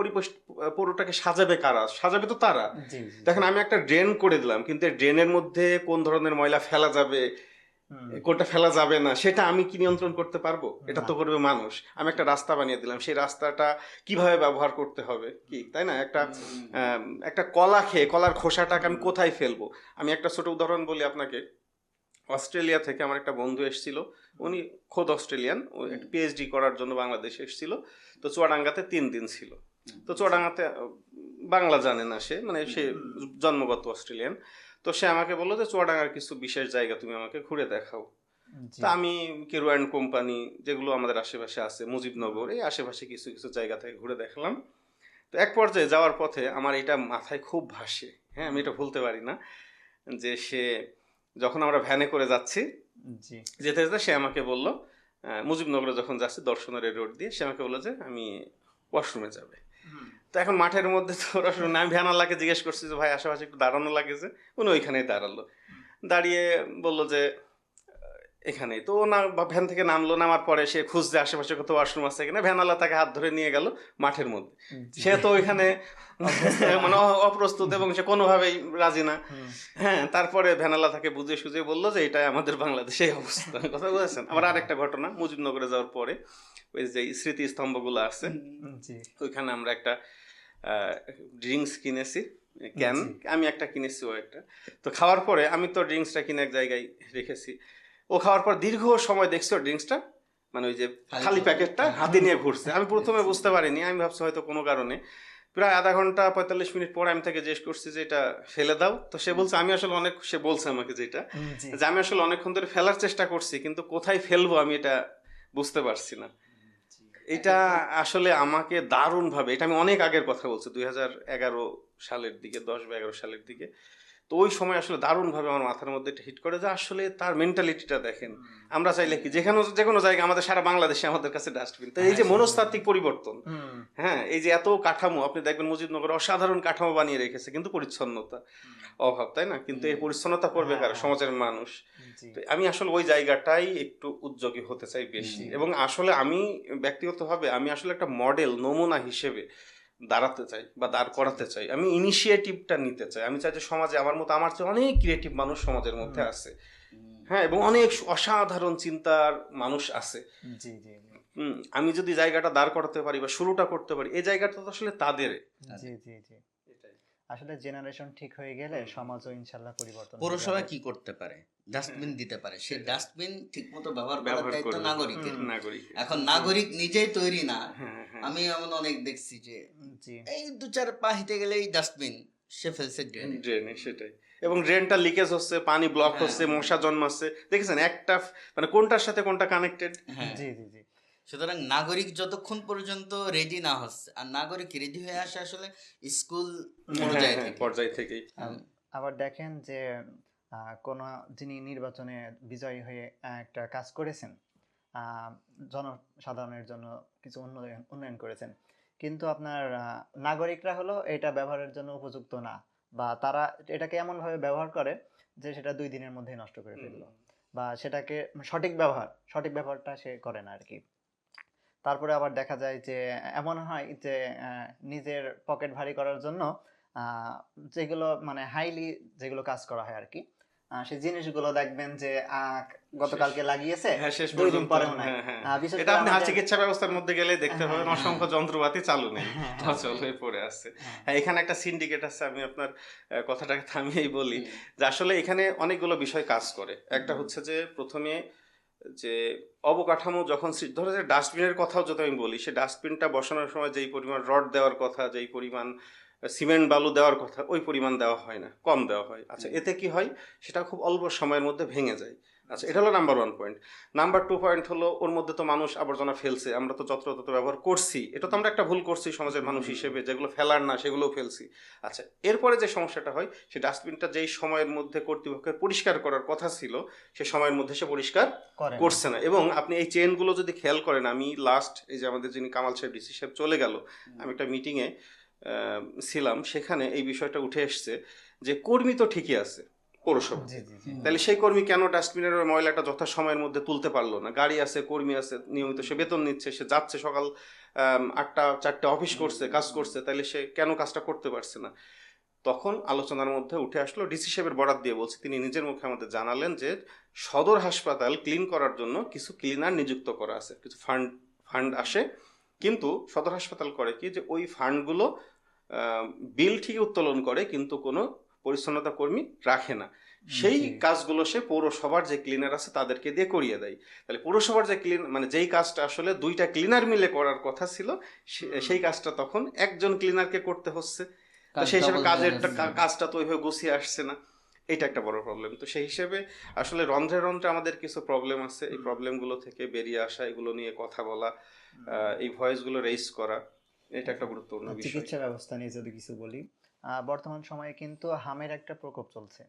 পৌরটাকে সাজাবে কারা, সাজাবে তো তারা। জি, জি, দেখেন আমি একটা ড্রেন করে দিলাম, কিন্তু এই ড্রেনের মধ্যে কোন ধরনের ময়লা ফেলা যাবে, হুম। কোনটা ফেলা যাবে না, সেটা আমি কি নিয়ন্ত্রণ করতে পারবো? এটা না। তো করবে মানুষ। আমি একটা রাস্তা বানিয়ে দিলাম, সেই রাস্তাটা কিভাবে ব্যবহার করতে হবে, কি তাই না, একটা কলা খেয়ে কলার খোসাটাকে আমি কোথায় ফেলবো? আমি একটা ছোট উদাহরণ বলি আপনাকে। অস্ট্রেলিয়া থেকে আমার একটা বন্ধু এসেছিল, উনি খোদ অস্ট্রেলিয়ান, ও একটা পিএইচডি করার জন্য বাংলাদেশে এসেছিল। তো চুয়াডাঙ্গাতে 3 দিন ছিল। তো চুয়াডাঙ্গাতে বাংলা জানে না সে, মানে সে জন্মগত অস্ট্রেলিয়ান। তো সে আমাকে বললো যে চুয়াডাঙ্গার কিছু বিশেষ জায়গা তুমি আমাকে ঘুরে দেখাও। জি। তা আমি কেরু অ্যান্ড কোম্পানি যেগুলো আমাদের আশেপাশে আছে, মুজিবনগর, এই আশেপাশে কিছু কিছু জায়গা থেকে ঘুরে দেখলাম। তো এক পর্যায়ে যাওয়ার পথে আমার এটা মাথায় খুব ভাসে, হ্যাঁ আমি এটা ভুলতে পারি না, যে সে যখন আমরা ভ্যানে করে যাচ্ছি, জি। যেতে যেতে সে আমাকে বলল, মুজিবনগরে যখন যাচ্ছি দর্শনের রোড দিয়ে, সে আমাকে বললো যে আমি ওয়াশরুমে যাবে। তো এখন মাঠের মধ্যে তো ওয়াশরুম, আমি ভ্যানালাকে জিজ্ঞেস করছি যে ভাই আশেপাশে একটু দাঁড়ানো লাগে, যে উনি ওইখানেই দাঁড়ালো, দাঁড়িয়ে বললো যে এখানেই। তো ও না ভ্যান থেকে নামলো, নামার পরে সে খুঁজছে আশেপাশে কোথাও ওয়াশরুম আছে কিনা, ভ্যানালা তাকে হাত ধরে নিয়ে গেল মাঠের মধ্যে। জি। সে তো ওইখানে মানে অপ্রস্তুত এবং সে কোনোভাবেই রাজি না। হুম। হ্যাঁ, তারপরে ভ্যানালা তাকে বুঝিয়ে সুঝিয়ে বললো যে এটাই আমাদের বাংলাদেশে এই অবস্থা। কথা বুঝেছেন? আবার আরেকটা ঘটনা, মুজিবনগরে যাওয়ার পরে ওই যে স্মৃতিস্তম্ভগুলো আছে, জি। ওইখানে আমরা একটা ড্রিঙ্কস কিনেছি, ক্যান, জি। আমি একটা কিনেছি, ও একটা। তো খাওয়ার পরে আমি তো ড্রিঙ্কসটা কিনে এক জায়গায় রেখেছি, ও খাওয়ার পর দীর্ঘ সময় দেখছি ওর ড্রিঙ্কসটা, মানে ওই যে খালি প্যাকেটটা হাতে নিয়ে ঘুরছে। আমি প্রথমে বুঝতে পারিনি, আমি ভাবছি হয়তো কোনো কারণে। প্রায় আধা ঘন্টা 45 মিনিট পরে আমি তাকে জিজ্ঞেস করছি যে এটা ফেলে দাও। তো সে বলছে আমি আসলে অনেক, সে বলছে আমাকে যেটা, জি। যে আমি আসলে অনেকক্ষণ ধরে ফেলার চেষ্টা করছি, কিন্তু কোথায় ফেলবো আমি এটা বুঝতে পারছি না। এটা আসলে আমাকে দারুণভাবে, এটা আমি অনেক আগের কথা বলছি, 2011 সালের দিকে, 10 বা 11 সালের দিকে। তো ওই সময় আসলে দারুণভাবে আমার মাথার মধ্যে এটা হিট করে যে আসলে তার মেন্টালিটিটা দেখেন। আমরা চাইলে কি যে কোনো জায়গায়, আমাদের সারা বাংলাদেশে আমাদের কাছে ডাস্টবিন। তো এই যে মনস্তাত্ত্বিক পরিবর্তন, হুম। হ্যাঁ এই যে এত কাঠামো, আপনি দেখবেন মুজিবনগর অসাধারণ কাঠামো বানিয়ে রেখেছে, কিন্তু পরিচ্ছন্নতা অভাব, তাই না? কিন্তু এই পরিচ্ছন্নতা করবে কারা? সমাজের মানুষ। জি। তো আমি আসলে ওই জায়গাটাই একটু উদ্যোগী হতে চাই বেশি, এবং আসলে আমি ব্যক্তিগতভাবে আমি আসলে একটা মডেল নমুনা হিসেবে দাঁড়াতে চাই বা দাঁড় করাতে চাই। আমি ইনিশিয়েটিভটা নিতে চাই। আমি চাই যে সমাজে আমার মতো, আমার চেয়ে অনেক ক্রিয়েটিভ মানুষ সমাজের মধ্যে আছে, হ্যাঁ, এবং অনেক অসাধারণ চিন্তার মানুষ আছে। জি। জি। আমি যদি জায়গাটা দাঁড় করাতে পারি বা শুরুটা করতে পারি, এই জায়গাটা তো আসলে তাদের। জি। জি। জি। আসলে জেনারেশন ঠিক হয়ে গেলে সমাজও ইনশাল্লাহ পরিবর্তন হবে। পৌরসভা কি করতে পারে? ডাস্টবিন দিতে পারে, সেই ডাস্টবিন ঠিক মতো ব্যবহার করার দায়িত্ব করবে নাগরিকের। নাগরিক। এখন নাগরিক নিজেই তৈরি না, আমি এমন অনেক দেখছি যে জি এই 2-4 পা হেঁটে গেলেই ডাস্টবিন সে ফেলছে ড্রেনে। ড্রেনে, সেটাই। এবং ড্রেনটা লিকেজ হচ্ছে, পানি ব্লক হ্যাঁ। হচ্ছে, মশা জন্মাচ্ছে, দেখেছেন একটা মানে কোনটার সাথে কোনটা কানেক্টেড। হ্যাঁ, জি জি জি সুতরাং নাগরিক যতক্ষণ পর্যন্ত রেডি না হচ্ছে, আর নাগরিক রেডি হয়ে আসে আসলে স্কুল পর্যায় থেকে। পর্যায় থেকেই। আবার দেখেন যে কোনো যিনি নির্বাচনে বিজয়ী হয়ে একটা কাজ করেছেন, জনসাধারণের জন্য কিছু উন্নয়ন উন্নয়ন করেছেন, কিন্তু আপনার নাগরিকরা হলো এটা ব্যবহারের জন্য উপযুক্ত না, বা তারা এটাকে এমন ভাবে ব্যবহার করে যে সেটা 2 দিনের মধ্যেই নষ্ট করে ফেললো, বা সেটাকে সঠিক ব্যবহারটা সে করে না আর কি। তারপরে আবার দেখা যায় যে এমন হয় যে নিজের পকেট ভারী করার জন্য আহ, যেগুলো মানে হাইলি যেগুলো কাজ করা হয় আর কি, সেই জিনিসগুলো দেখবেন যে গতকালকে লাগিয়েছে, হ্যাঁ, শেষ 2 দিন পর্যন্ত। পরেও নাই। হ্যাঁ, হ্যাঁ। বিশেষ এটা করে আপনি আমাদের চিকিৎসা ব্যবস্থার মধ্যে গেলে দেখতে পাবেন হ্যাঁ, অসংখ্য যন্ত্রপাতি চালু নেই, হ্যাঁ, অচল হয়ে পড়ে আছে। হ্যাঁ, হ্যাঁ, এখানে একটা সিন্ডিকেট আছে, আমি আপনার কথাটাকে থামিয়েই বলি হুম। যে আসলে এখানে অনেকগুলো বিষয় কাজ করে। একটা হচ্ছে যে প্রথমে যে অবকাঠামো যখন ধরো যে ডাস্টবিনের কথাও যদি আমি বলি, সে ডাস্টবিনটা বসানোর সময় যেই পরিমাণ রড দেওয়ার কথা, যেই পরিমাণ সিমেন্ট বালু দেওয়ার কথা, ওই পরিমাণ দেওয়া হয় না, কম দেওয়া হয়। আচ্ছা, এতে কি হয়, সেটা খুব অল্প সময়ের মধ্যে ভেঙে যায়। আচ্ছা, এটা হলো নাম্বার 1 পয়েন্ট। নাম্বার 2 পয়েন্ট হলো ওর মধ্যে তো মানুষ আবর্জনা ফেলছে, আমরা তো যত্রতত্র ব্যবহার করছি, এটা তো আমরা একটা ভুল করছি সমাজের মানুষ হিসেবে, যেগুলো ফেলার না সেগুলোও ফেলছি। আচ্ছা, এরপরে যে সমস্যাটা হয়, সেই ডাস্টবিনটা যেই সময়ের মধ্যে কর্তৃপক্ষের পরিষ্কার করার কথা ছিল, সে সময়ের মধ্যে সে পরিষ্কার করে না। করছে না। এবং আপনি এই চেনগুলো যদি খেয়াল করেন, আমি লাস্ট এই যে আমাদের যিনি কামাল সাহেব ডিসি সাহেব চলে গেল, আমি একটা মিটিংয়ে ছিলাম, সেখানে এই বিষয়টা উঠে এসছে যে কর্মী তো ঠিকই আছে পৌরসভা, জি জি জি তাহলে সেই কর্মী কেন ডাস্টবিনের ওই ময়লাটা যথাসময়ের মধ্যে তুলতে পারলো না? গাড়ি আছে, কর্মী আছে, নিয়মিত সে বেতন নিচ্ছে, সে যাচ্ছে সকাল 8টা 4টে অফিস করছে, কাজ করছে, তাহলে সে কেন কাজটা করতে পারছে না? তখন আলোচনার মধ্যে উঠে আসলো, ডিসি সাহেবের বরাত দিয়ে বলছি, তিনি নিজের মুখে আমাদের জানালেন যে সদর হাসপাতাল ক্লিন করার জন্য কিছু ক্লিনার নিযুক্ত করা আছে, কিছু ফান্ড আসে, কিন্তু সদর হাসপাতাল করে কি যে ওই ফান্ডগুলো বিল ঠিকই উত্তোলন করে, কিন্তু কোনো পরিচ্ছন্নতা কর্মী রাখে না। সেই জি। কাজগুলো সে পৌরসভার যে ক্লিনার আছে তাদেরকে দিয়ে করিয়ে দেয়। তাহলে পৌরসভার যে মানে যেই কাজটা আসলে 2টা ক্লিনার মিলে করার কথা ছিল, সেই কাজটা তখন একজন ক্লিনারকে করতে হচ্ছে। তো সেই হিসেবে কাজটা তো ওইভাবে গুছিয়ে আসছে না। এটা একটা বড় প্রবলেম। তো সেই হিসেবে আসলে রন্ধ্রে রন্ধ্রে আমাদের কিছু প্রবলেম আছে, এই প্রবলেমগুলো থেকে বেরিয়ে আসা, এগুলো নিয়ে কথা বলা, এই ভয়েসগুলো রেইজ করা, এটা একটা গুরুত্বপূর্ণ বিষয়। চিকিৎসা ব্যবস্থা নিয়ে যদি কিছু বলি, বর্তমান সময়ে কিন্তু হামের একটা প্রকোপ চলছে।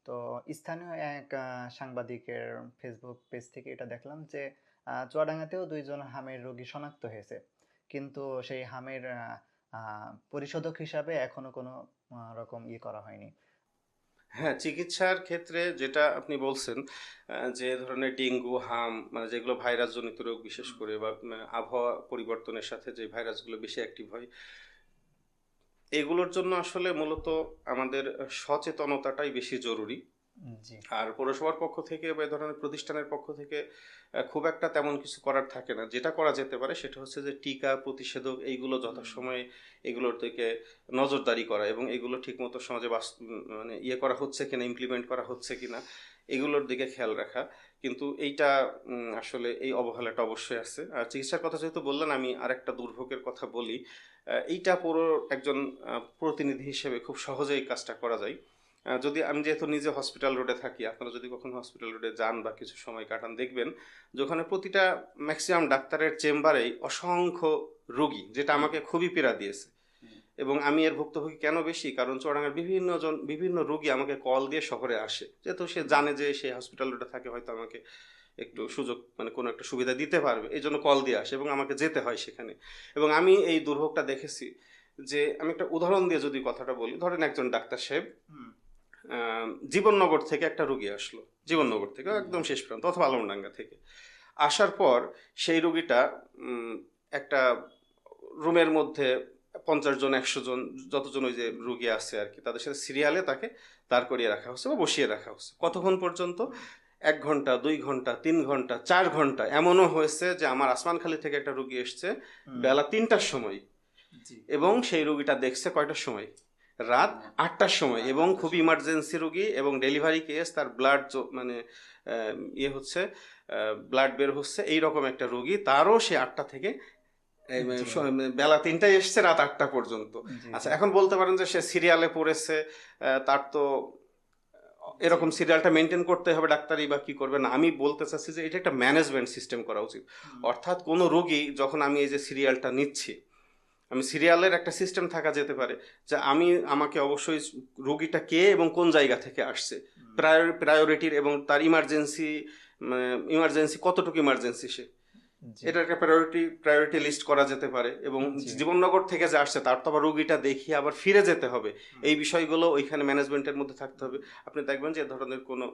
তো স্থানীয় এক সাংবাদিকের ফেসবুক পেজ থেকে এটা দেখলাম যে চুয়াডাঙ্গাতেও 2জন হামের রোগী শনাক্ত হয়েছে, কিন্তু সেই হামের পরিশোধক হিসাবে এখনো কোনো রকম করা হয়নি। হ্যাঁ, চিকিৎসার ক্ষেত্রে যেটা আপনি বলছেন, যে ধরনের ডেঙ্গু, হাম, মানে যেগুলো ভাইরাস জনিত রোগ, বিশেষ করে বা আবহাওয়া পরিবর্তনের সাথে যে ভাইরাসগুলো বেশি অ্যাক্টিভ হয়, এগুলোর জন্য আসলে মূলত আমাদের সচেতনতাটাই বেশি জরুরি। জি আর পৌরসভার পক্ষ থেকে বা এই ধরনের প্রতিষ্ঠানের পক্ষ থেকে খুব একটা তেমন কিছু করার থাকে না। যেটা করা যেতে পারে সেটা হচ্ছে যে টিকা, প্রতিষেধক, এইগুলো যথাসময়ে এগুলোর দিকে নজরদারি করা, এবং এগুলো ঠিকমতো সমাজে মানে করা হচ্ছে কিনা, ইমপ্লিমেন্ট করা হচ্ছে কিনা, এগুলোর দিকে খেয়াল রাখা। কিন্তু এইটা আসলে এই অবহেলাটা অবশ্যই আছে। আর চিকিৎসার কথা যেহেতু বললেন, আমি আরেকটা দুর্ভোগের কথা বলি। এইটা পুরো একজন প্রতিনিধি হিসেবে খুব সহজেই কাজটা করা যায়। যদি আমি যেহেতু নিজে হসপিটাল রোডে থাকি, আপনারা যদি কখনো হসপিটাল রোডে যান বা কিছু সময় কাটান, দেখবেন যেখানে প্রতিটা ম্যাক্সিমাম ডাক্তারের চেম্বারেই অসংখ্য রোগী, যেটা আমাকে খুবই পীড়া দিয়েছে। এবং আমি এর ভুক্তভোগী কেন বেশি, কারণ চুয়াডাঙ্গার বিভিন্ন রোগী আমাকে কল দিয়ে শহরে আসে, যেহেতু সে জানে যে সে হসপিটাল রোডে থাকে, হয়তো আমাকে একটু সুযোগ মানে কোনো একটা সুবিধা দিতে পারবে, এই জন্য কল দিয়ে আসে এবং আমাকে যেতে হয় সেখানে। এবং আমি এই দুর্ভোগটা দেখেছি। যে আমি একটা উদাহরণ দিয়ে যদি কথাটা বলি, ধরেন একজন ডাক্তার সাহেব জীবননগর থেকে একটা রুগী আসলো, জীবননগর থেকে একদম শেষ প্রান্ত অথবা আলমডাঙ্গা থেকে আসার পর, সেই রুগীটা একটা রুমের মধ্যে 50 জন 100 জন যতজন ওই যে রুগী আছে আর কি, তাদের সাথে সিরিয়ালে তাকে দাঁড় করিয়ে রাখা হচ্ছে বা বসিয়ে রাখা হচ্ছে। কতক্ষণ পর্যন্ত? 1 ঘন্টা, 2 ঘন্টা, 3 ঘন্টা, 4 ঘন্টা। এমনও হয়েছে যে আমার আসমানখালী থেকে একটা রুগী এসছে বেলা 3টার সময়, এবং সেই রুগীটা দেখছে কয়টার সময়? রাত 8টার সময়। এবং খুব ইমার্জেন্সি রুগী এবং ডেলিভারি কেস, তার ব্লাড মানে হচ্ছে, ব্লাড বের হচ্ছে, এইরকম একটা রুগী, তারও সে 8টা থেকে এই জি। বেলা 3টায় এসছে রাত 8টা পর্যন্ত। জি, আচ্ছা, জি। এখন বলতে পারেন যে সে সিরিয়ালে পড়েছে, তার তো এরকম সিরিয়ালটা মেনটেন করতে হবে, ডাক্তারই বা কি করবে না। আমি বলতে চাচ্ছি যে এটা একটা ম্যানেজমেন্ট সিস্টেম করা উচিত। অর্থাৎ কোনো রোগী যখন আমি এই যে সিরিয়ালটা নিচ্ছি, আমি সিরিয়ালের একটা সিস্টেম থাকা যেতে পারে যে আমাকে অবশ্যই রোগীটা কে এবং কোন জায়গা থেকে আসছে, প্রায়োরিটির এবং তার ইমার্জেন্সি কতটুকু ইমার্জেন্সি সে, জি, এটা একটা প্রায়োরিটি লিস্ট করা যেতে পারে। এবং জি। জীবননগর থেকে যে আসছে তার তো আবার রুগীটা দেখিয়ে আবার ফিরে যেতে হবে, এই বিষয়গুলো ওইখানে ম্যানেজমেন্টের মধ্যে থাকতে হবে। আপনি দেখবেন যে এ ধরনের কোনো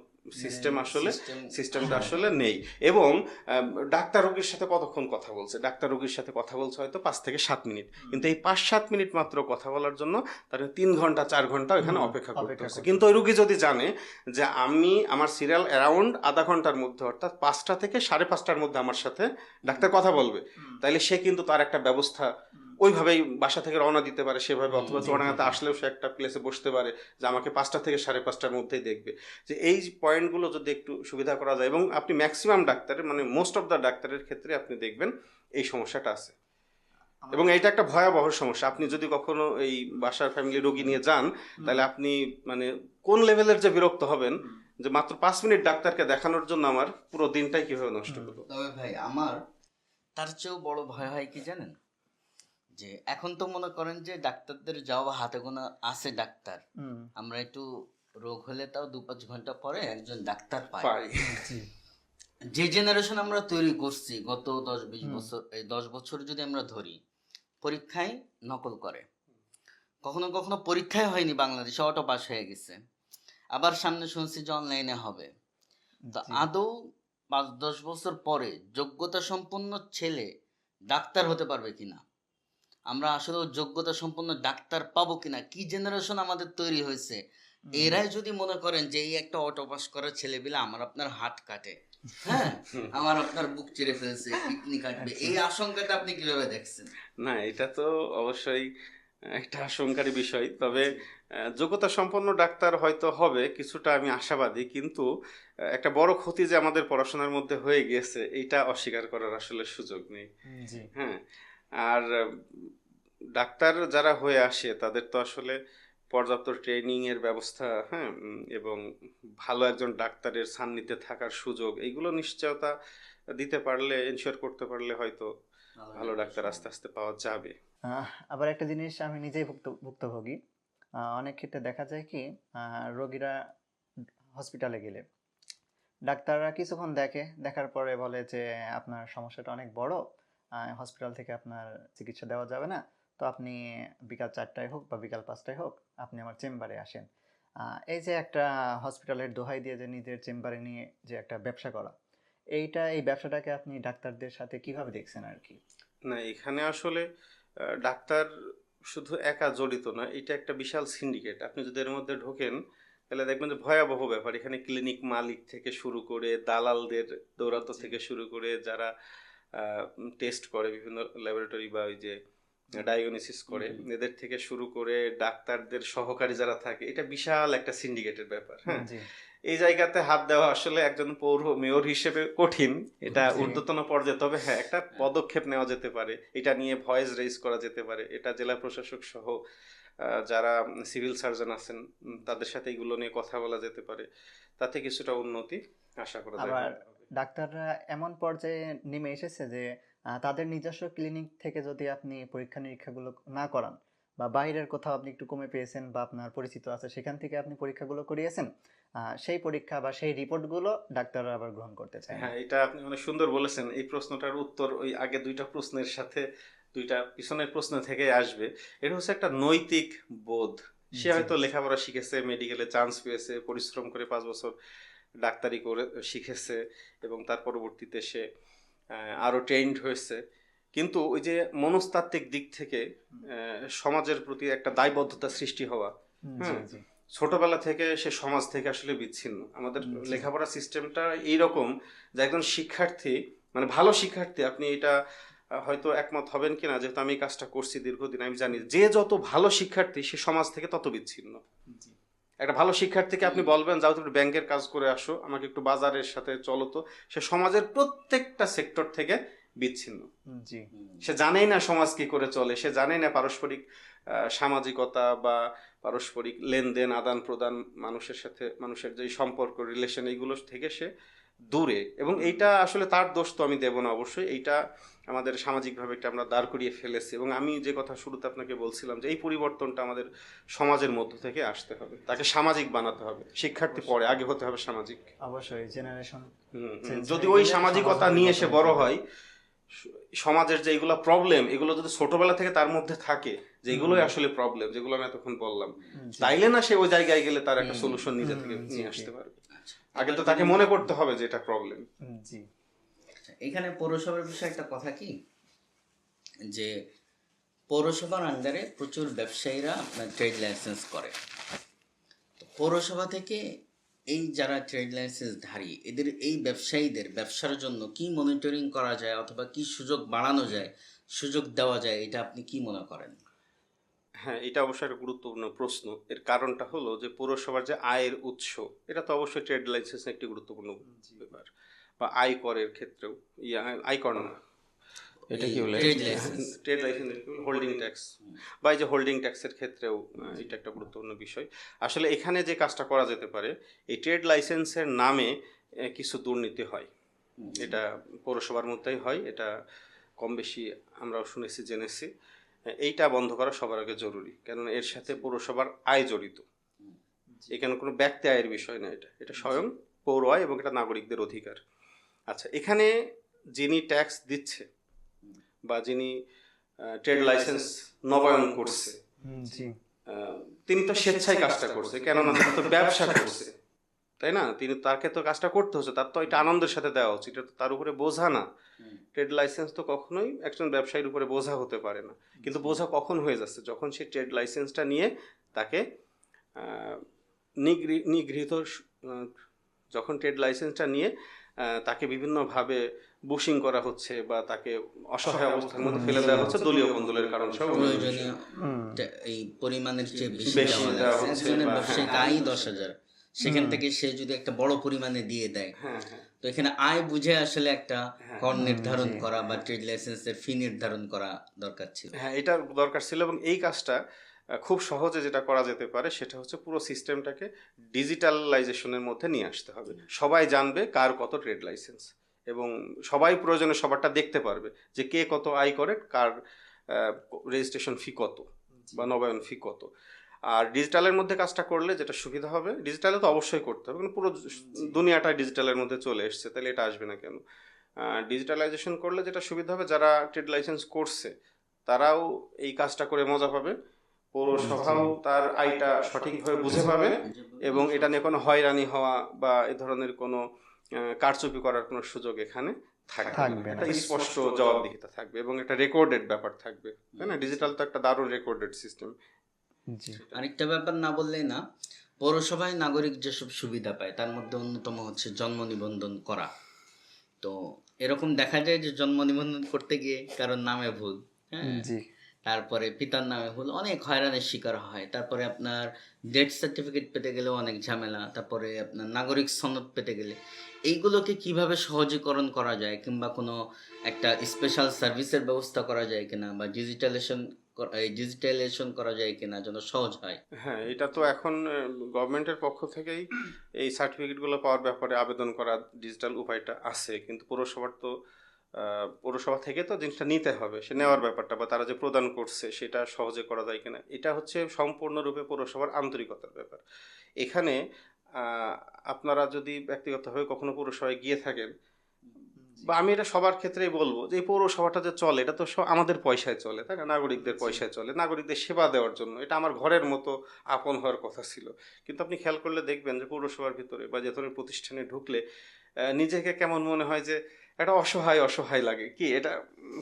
সিস্টেমটা আসলে নেই। এবং ডাক্তার রোগীর সাথে কতক্ষণ কথা বলছে, ডাক্তার রোগীর সাথে কথা বলছে হয়তো 5 থেকে 7 মিনিট, কিন্তু এই 5-7 মিনিট মাত্র কথা বলার জন্য তার 3 ঘন্টা 4 ঘন্টা ওইখানে অপেক্ষা করতে হচ্ছে। কিন্তু ওই রুগী যদি জানে যে আমার সিরিয়াল অ্যারাউন্ড আধা ঘন্টার মধ্যে, অর্থাৎ 5টা থেকে 5:30টার মধ্যে আমার সাথে ডাক্তার কথা বলবে, তাইলে সে কিন্তু তার একটা ব্যবস্থা ওইভাবেই বাসা থেকে রওনা দিতে পারে সেভাবে, অথবা চুয়াডাঙ্গাতে আসলেও সে একটা প্লেসে বসতে পারে যে আমাকে 5টা থেকে 5:30টার মধ্যেই দেখবে। যে এই পয়েন্টগুলো যদি একটু সুবিধা করা যায়, এবং আপনি ম্যাক্সিমাম ডাক্তারের মানে মোস্ট অফ দ্য ডাক্তারের ক্ষেত্রে আপনি দেখবেন এই সমস্যাটা আছে, এবং এটা একটা ভয়াবহ সমস্যা। আপনি যদি কখনো এই বাসার ফ্যামিলি রোগী নিয়ে যান, তাহলে আপনি মানে কোন লেভেলের যে বিরক্ত হবেন যে মাত্র 5 মিনিট ডাক্তারকে দেখানোর জন্য আমার পুরো দিনটাই কিভাবে নষ্ট করবো। তবে ভাই আমার তার চেয়েও বড় ভয় হয় কি জানেন, যে এখন তো মনে করেন যে ডাক্তারদের যাওয়া হাতে গোনা আছে ডাক্তার, আমরা একটু রোগ হলে তাও 2-5 ঘন্টা পরে একজন ডাক্তার পাই। জি, যে জেনারেশন আমরা তৈরি করছি গত 10-20 বছর, এই 10 বছর যদি আমরা ধরি, পরীক্ষায় নকল করে, কখনো কখনো পরীক্ষায় হয়নি, বাংলাদেশে অটো পাস হয়ে গেছে, আবার সামনে শুনছি যে অনলাইনে হবে। তো জি। আদৌ 5-10 বছর পরে যোগ্যতা সম্পন্ন ছেলে ডাক্তার হতে পারবে কিনা, আমরা আসলে যোগ্যতা সম্পন্ন ডাক্তার পাবো কিনা, কি জেনারেশন আমাদের তৈরি হয়েছে। এরাই যদি মনে করেন যে এই একটা অটো পাস করা ছেলেপিলে আমার আপনার হাত কাটে, হ্যাঁ, আমার আপনার বুক চিরে ফেলছে, কিডনি কাটবে, এই আশঙ্কাটা আপনি কিভাবে দেখছেন? না, এটা তো অবশ্যই একটা আশঙ্কারী বিষয়। তবে যোগ্যতা সম্পন্ন ডাক্তার হয়তো হবে কিছুটা, আমি আশাবাদী। কিন্তু একটা বড় ক্ষতি যে আমাদের পড়াশোনার মধ্যে হয়ে গিয়েছে, এইটা অস্বীকার করার আসলে সুযোগ নেই। জি, হ্যাঁ, আর ডাক্তার যারা হয়ে আসে তাদের তো আসলে পর্যাপ্ত ট্রেনিং এর ব্যবস্থা, হ্যাঁ, এবং ভালো একজন ডাক্তারের সান্নিধ্যে থাকার সুযোগ, এইগুলো নিশ্চয়তা দিতে পারলে, এনশিওর করতে পারলে হয়তো ভালো ডাক্তার আস্তে আস্তে পাওয়া যাবে। আবার একটা জিনিস আমি নিজেই ভুক্তভোগী। অনেক ক্ষেত্রে দেখা যায় কি, রোগীরা হসপিটালে গেলে ডাক্তাররা কিছুক্ষণ দেখার পরে বলে যে আপনার সমস্যাটা অনেক বড়, হসপিটাল থেকে আপনার চিকিৎসা দেওয়া যাবে না, তো আপনি বিকাল 4টায় হোক বা বিকাল 5টায় হোক আপনি আমার চেম্বারে আসেন। এই যে একটা হসপিটালের দোহাই দিয়ে যে নিজের চেম্বারে নিয়ে যে একটা ব্যবসা করা, এই ব্যবসাটাকে আপনি ডাক্তারদের সাথে কিভাবে দেখছেন আর কি? না, এখানে আসলে ডাক্তার শুধু একা জড়িত না, এটা একটা বিশাল সিন্ডিকেট। আপনি যদি এর মধ্যে ঢোকেন তাহলে দেখবেন যে ভয়াবহ ব্যাপার। এখানে ক্লিনিক মালিক থেকে শুরু করে দালালদের দৌরাত্ম্য থেকে শুরু করে যারা টেস্ট করে বিভিন্ন ল্যাবরেটরি বা ওই যে ডায়াগনোসিস করে, এদের থেকে শুরু করে ডাক্তারদের সহকারী যারা থাকে, এটা বিশাল একটা সিন্ডিকেটের ব্যাপার। হ্যাঁ, জি, এই জায়গাতে হাত দেওয়া আসলে একজন পৌর মেয়র হিসেবে কঠিন, এটা জি। ঊর্ধ্বতন পর্যায়ে। তবে হ্যাঁ, একটা পদক্ষেপ নেওয়া যেতে পারে, এটা নিয়ে ভয়েস রেজ করা যেতে পারে। এটা জেলা প্রশাসক সহ যারা সিভিল সার্জন আছেন তাদের সাথে এগুলো নিয়ে কথা বলা যেতে পারে, তাতে কিছুটা উন্নতি আশা করা যায়। আবার ডাক্তাররা এমন পর্যায়ে নেমে এসেছে যে তাদের নিজস্ব ক্লিনিক থেকে যদি আপনি পরীক্ষা নিরীক্ষাগুলো না করান, বা বাইরের কোথাও আপনি একটু কমে পেয়েছেন বা আপনার পরিচিত আছে সেখান থেকে আপনি পরীক্ষাগুলো করিয়েছেন, সেই পরীক্ষা বা সেই রিপোর্টগুলো ডাক্তাররা আবার গ্রহণ করতে চায় না। হ্যাঁ, এটা আপনি অনেক সুন্দর বলেছেন। এই প্রশ্নটার উত্তর ওই আগে দুইটা প্রশ্নের সাথে, দুইটা পিছনের প্রশ্ন থেকে আসবে। এটা হচ্ছে একটা নৈতিক বোধ। সে জি, হয়তো লেখাপড়া শিখেছে, মেডিকেলে চান্স পেয়েছে, পরিশ্রম করে 5 বছর ডাক্তারি করে শিখেছে, এবং তার পরবর্তীতে সে আরো ট্রেন্ড হয়েছে। কিন্তু ওই যে মনস্তাত্ত্বিক দিক থেকে সমাজের প্রতি একটা দায়বদ্ধতা সৃষ্টি হওয়া, জি, হুম, জি, ছোটবেলা থেকে সে সমাজ থেকে আসলে বিচ্ছিন্ন। আমাদের লেখাপড়া সিস্টেমটা এইরকম যে একজন শিক্ষার্থী, মানে ভালো শিক্ষার্থী, আপনি এটা হয়তো একমত হবেন কিনা, যেহেতু আমি এই কাজটা করছি দীর্ঘদিন, আমি জানি যে যত ভালো শিক্ষার্থী সে সমাজ থেকে তত বিচ্ছিন্ন। একটা ভালো শিক্ষার্থীকে আপনি বলবেন যাও তুমি ব্যাংকের কাজ করে আসো, আমাকে একটু বাজারের সাথে চলো, তো সে সমাজের প্রত্যেকটা সেক্টর থেকে বিচ্ছিন্ন। জি সে জানেই না সমাজ কি করে চলে, সে জানেই না পারস্পরিক সামাজিকতা বা পারস্পরিক লেনদেন আদান প্রদান, মানুষের সাথে মানুষের যে সম্পর্ক রিলেশন, এইগুলো থেকে সে দূরে। এবং এইটা আসলে তার দোষ তো আমি দেব না অবশ্যই, এইটা আমাদের সামাজিকভাবে একটা আমরা দাঁড় করিয়ে ফেলেছি। এবং আমি যে কথা শুরুতে আপনাকে বলছিলাম যে এই পরিবর্তনটা আমাদের সমাজের মধ্য থেকে আসতে হবে, তাকে সামাজিক বানাতে হবে। শিক্ষার্থী পরে, আগে হতে হবে সামাজিক। অবশ্যই জেনারেশন যদি ওই সামাজিকতা নিয়ে সে বড় হয়, সমাজের যে এইগুলো প্রবলেম, এগুলো যদি ছোটবেলা থেকে তার মধ্যে থাকে, যেগুলোই আসলে প্রবলেম, যেগুলো আমি এতক্ষণ বললাম, তাইলে না সে ওই জায়গায় গেলে তার একটা সলিউশন নিজে থেকে নিয়ে আসতে পারবে। আগে তো তাকে মনে করতে হবে যে এটা প্রবলেম। জি এখানে পৌরসভার বিষয়ে একটা কথা কি, যে পৌরসভার আন্ডারে প্রচুর ব্যবসায়ীরা আপনার ট্রেড লাইসেন্স করে। তো পৌরসভা থেকে এই যারা ট্রেড লাইসেন্সধারী, এদের এই ব্যবসায়ীদের ব্যবসার জন্য কি মনিটরিং করা যায় অথবা কি সুযোগ বাড়ানো যায়, সুযোগ দেওয়া যায়, এটা আপনি কি মনে করেন? হ্যাঁ, এটা অবশ্যই একটা গুরুত্বপূর্ণ প্রশ্ন। এর কারণটা হলো যে পৌরসভার যে আয়ের উৎস, এটা তো অবশ্যই ট্রেড লাইসেন্স একটি গুরুত্বপূর্ণ ব্যাপার, বা আয় করের ক্ষেত্রেও আয় কর না, এটা কি বলে, trade licence, trade licence, holding tax, বা এই যে হোল্ডিং ট্যাক্সের ক্ষেত্রেও এটা একটা গুরুত্বপূর্ণ বিষয়। আসলে এখানে যে কাজটা করা যেতে পারে, এই ট্রেড লাইসেন্সের নামে কিছু দুর্নীতি হয়, এটা পৌরসভার মধ্যেই হয়, এটা কম বেশি আমরাও শুনেছি, জেনেছি। এইটা বন্ধ করা সবার আগে জরুরি, কারণ এর সাথে পৌরসভার আয় জড়িত। এখানে কোনো ব্যক্তি আয়ের বিষয় না, এটা স্বয়ং পৌর আয় এবং এটা নাগরিকদের অধিকার। আচ্ছা, এখানে যিনি ট্যাক্স দিচ্ছে বা যিনি ট্রেড লাইসেন্স নবায়ন করছে, জি তিনি তো স্বেচ্ছায় কাজটা করছে, কেননা তিনি তো ব্যবসা করছে, তাই না? তাকে তো কাজটা করতে হচ্ছে, তার তো এটা আনন্দের সাথে দেওয়া উচিত, এটা তো তার উপরে বোঝা না। ট্রেড লাইসেন্স তো কখনোই একজন ব্যবসায়ীর উপরে বোঝা হতে পারে না। কিন্তু বোঝা কখন হয়ে যাচ্ছে, যখন সে ট্রেড লাইসেন্সটা নিয়ে তাকে নিগৃহীত, যখন ট্রেড লাইসেন্সটা নিয়ে তাকে বিভিন্নভাবে বুশিং করা হচ্ছে বা তাকে অসহায় অবস্থার মধ্যে ফেলে দেওয়া হচ্ছে দলীয় কন্দলের কারণ সহ, প্রয়োজনীয় এই পরিমাণের চেয়ে বেশি বেশি দেওয়া দেওয়া লাগছে। হচ্ছে একজনের বা- ব্যবসায়িক আয় 10,000, সেখান থেকে সে যদি একটা বড় পরিমাণে দিয়ে দেয়, হ্যাঁ হ্যাঁ তো এখানে আয় বুঝে আসলে একটা কর নির্ধারণ করা বা ট্রেড লাইসেন্সের ফি নির্ধারণ করা দরকার ছিল। হ্যাঁ, এটা দরকার ছিল। এবং এই কাজটা খুব সহজে যেটা করা যেতে পারে সেটা হচ্ছে পুরো সিস্টেমটাকে ডিজিটালাইজেশনের মধ্যে নিয়ে আসতে হবে। সবাই জানবে কার কত ট্রেড লাইসেন্স, এবং সবাই প্রয়োজনে সবারটা দেখতে পারবে যে কে কত আয় করে, কার রেজিস্ট্রেশন ফি কত বা নবায়ন ফি কত। আর ডিজিটালের মধ্যে কাজটা করলে যেটা সুবিধা হবে, ডিজিটালে তো অবশ্যই করতে হবে, কারণ পুরো দুনিয়াটা ডিজিটালের মধ্যে চলে এসছে, তাহলে এটা আসবে না কেন? ডিজিটালাইজেশন করলে যেটা সুবিধা হবে, যারা ট্রেড লাইসেন্স করছে তারাও এই কাজটা করে মজা পাবে, পৌরসভাও তার আয়টা সঠিকভাবে বুঝে পাবে, এবং এটা নিয়ে কোনো হয়রানি হওয়া বা এ ধরনের কোনো কারচুপি করার কোনো সুযোগ এখানে থাকবে না। একটা স্পষ্ট জবাবদিহিতা থাকবে এবং একটা রেকর্ডেড ব্যাপার থাকবে, তাই না? ডিজিটাল তো একটা দারুণ রেকর্ডেড সিস্টেম। জি আরেকটা ব্যাপার না বললেই না, পৌরসভায় নাগরিক যেসব সুবিধা পায় তার মধ্যে অন্যতম হচ্ছে জন্ম নিবন্ধন করা। তো এরকম দেখা যায় যে জন্ম নিবন্ধন করতে গিয়ে কারোর নামে ভুল, হ্যাঁ, জি তারপরে পিতার নামে ভুল, অনেক হয়রানির শিকার হয়। তারপরে আপনার ডেথ সার্টিফিকেট পেতে গেলেও অনেক ঝামেলা, তারপরে আপনার নাগরিক সনদ পেতে গেলে এইগুলোকে কিভাবে সহজীকরণ করা যায়, কিংবা কোনো একটা স্পেশাল সার্ভিসের ব্যবস্থা করা যায় কিনা, বা ডিজিটালাইজেশন করা যায় কিনা যেন সহজ হয়। হ্যাঁ, এটা তো এখন গভর্নমেন্টের পক্ষ থেকেই এই সার্টিফিকেটগুলো পাওয়ার ব্যাপারে আবেদন করা ডিজিটাল উপায়টা আছে, কিন্তু পৌরসভার তো পৌরসভা থেকে তো জিনিসটা নিতে হবে, সে নেওয়ার ব্যাপারটা বা তারা যে প্রদান করছে সেটা সহজে করা যায় কিনা, এটা হচ্ছে সম্পূর্ণরূপে পৌরসভার আন্তরিকতার ব্যাপার। এখানে আপনারা যদি ব্যক্তিগতভাবে কখনো পৌরসভায় গিয়ে থাকেন, বা আমি এটা সবার ক্ষেত্রেই বলবো যে এই পৌরসভাটা যে চলে, এটা তো আমাদের পয়সায় চলে, তাই না? নাগরিকদের পয়সায় চলে, নাগরিকদের সেবা দেওয়ার জন্য। এটা আমার ঘরের মতো আপন হওয়ার কথা ছিল। কিন্তু আপনি খেয়াল করলে দেখবেন যে পৌরসভার ভিতরে বা যে ধরনের প্রতিষ্ঠানে ঢুকলে নিজেকে কেমন মনে হয় যে একটা অসহায় অসহায় লাগে। কি এটা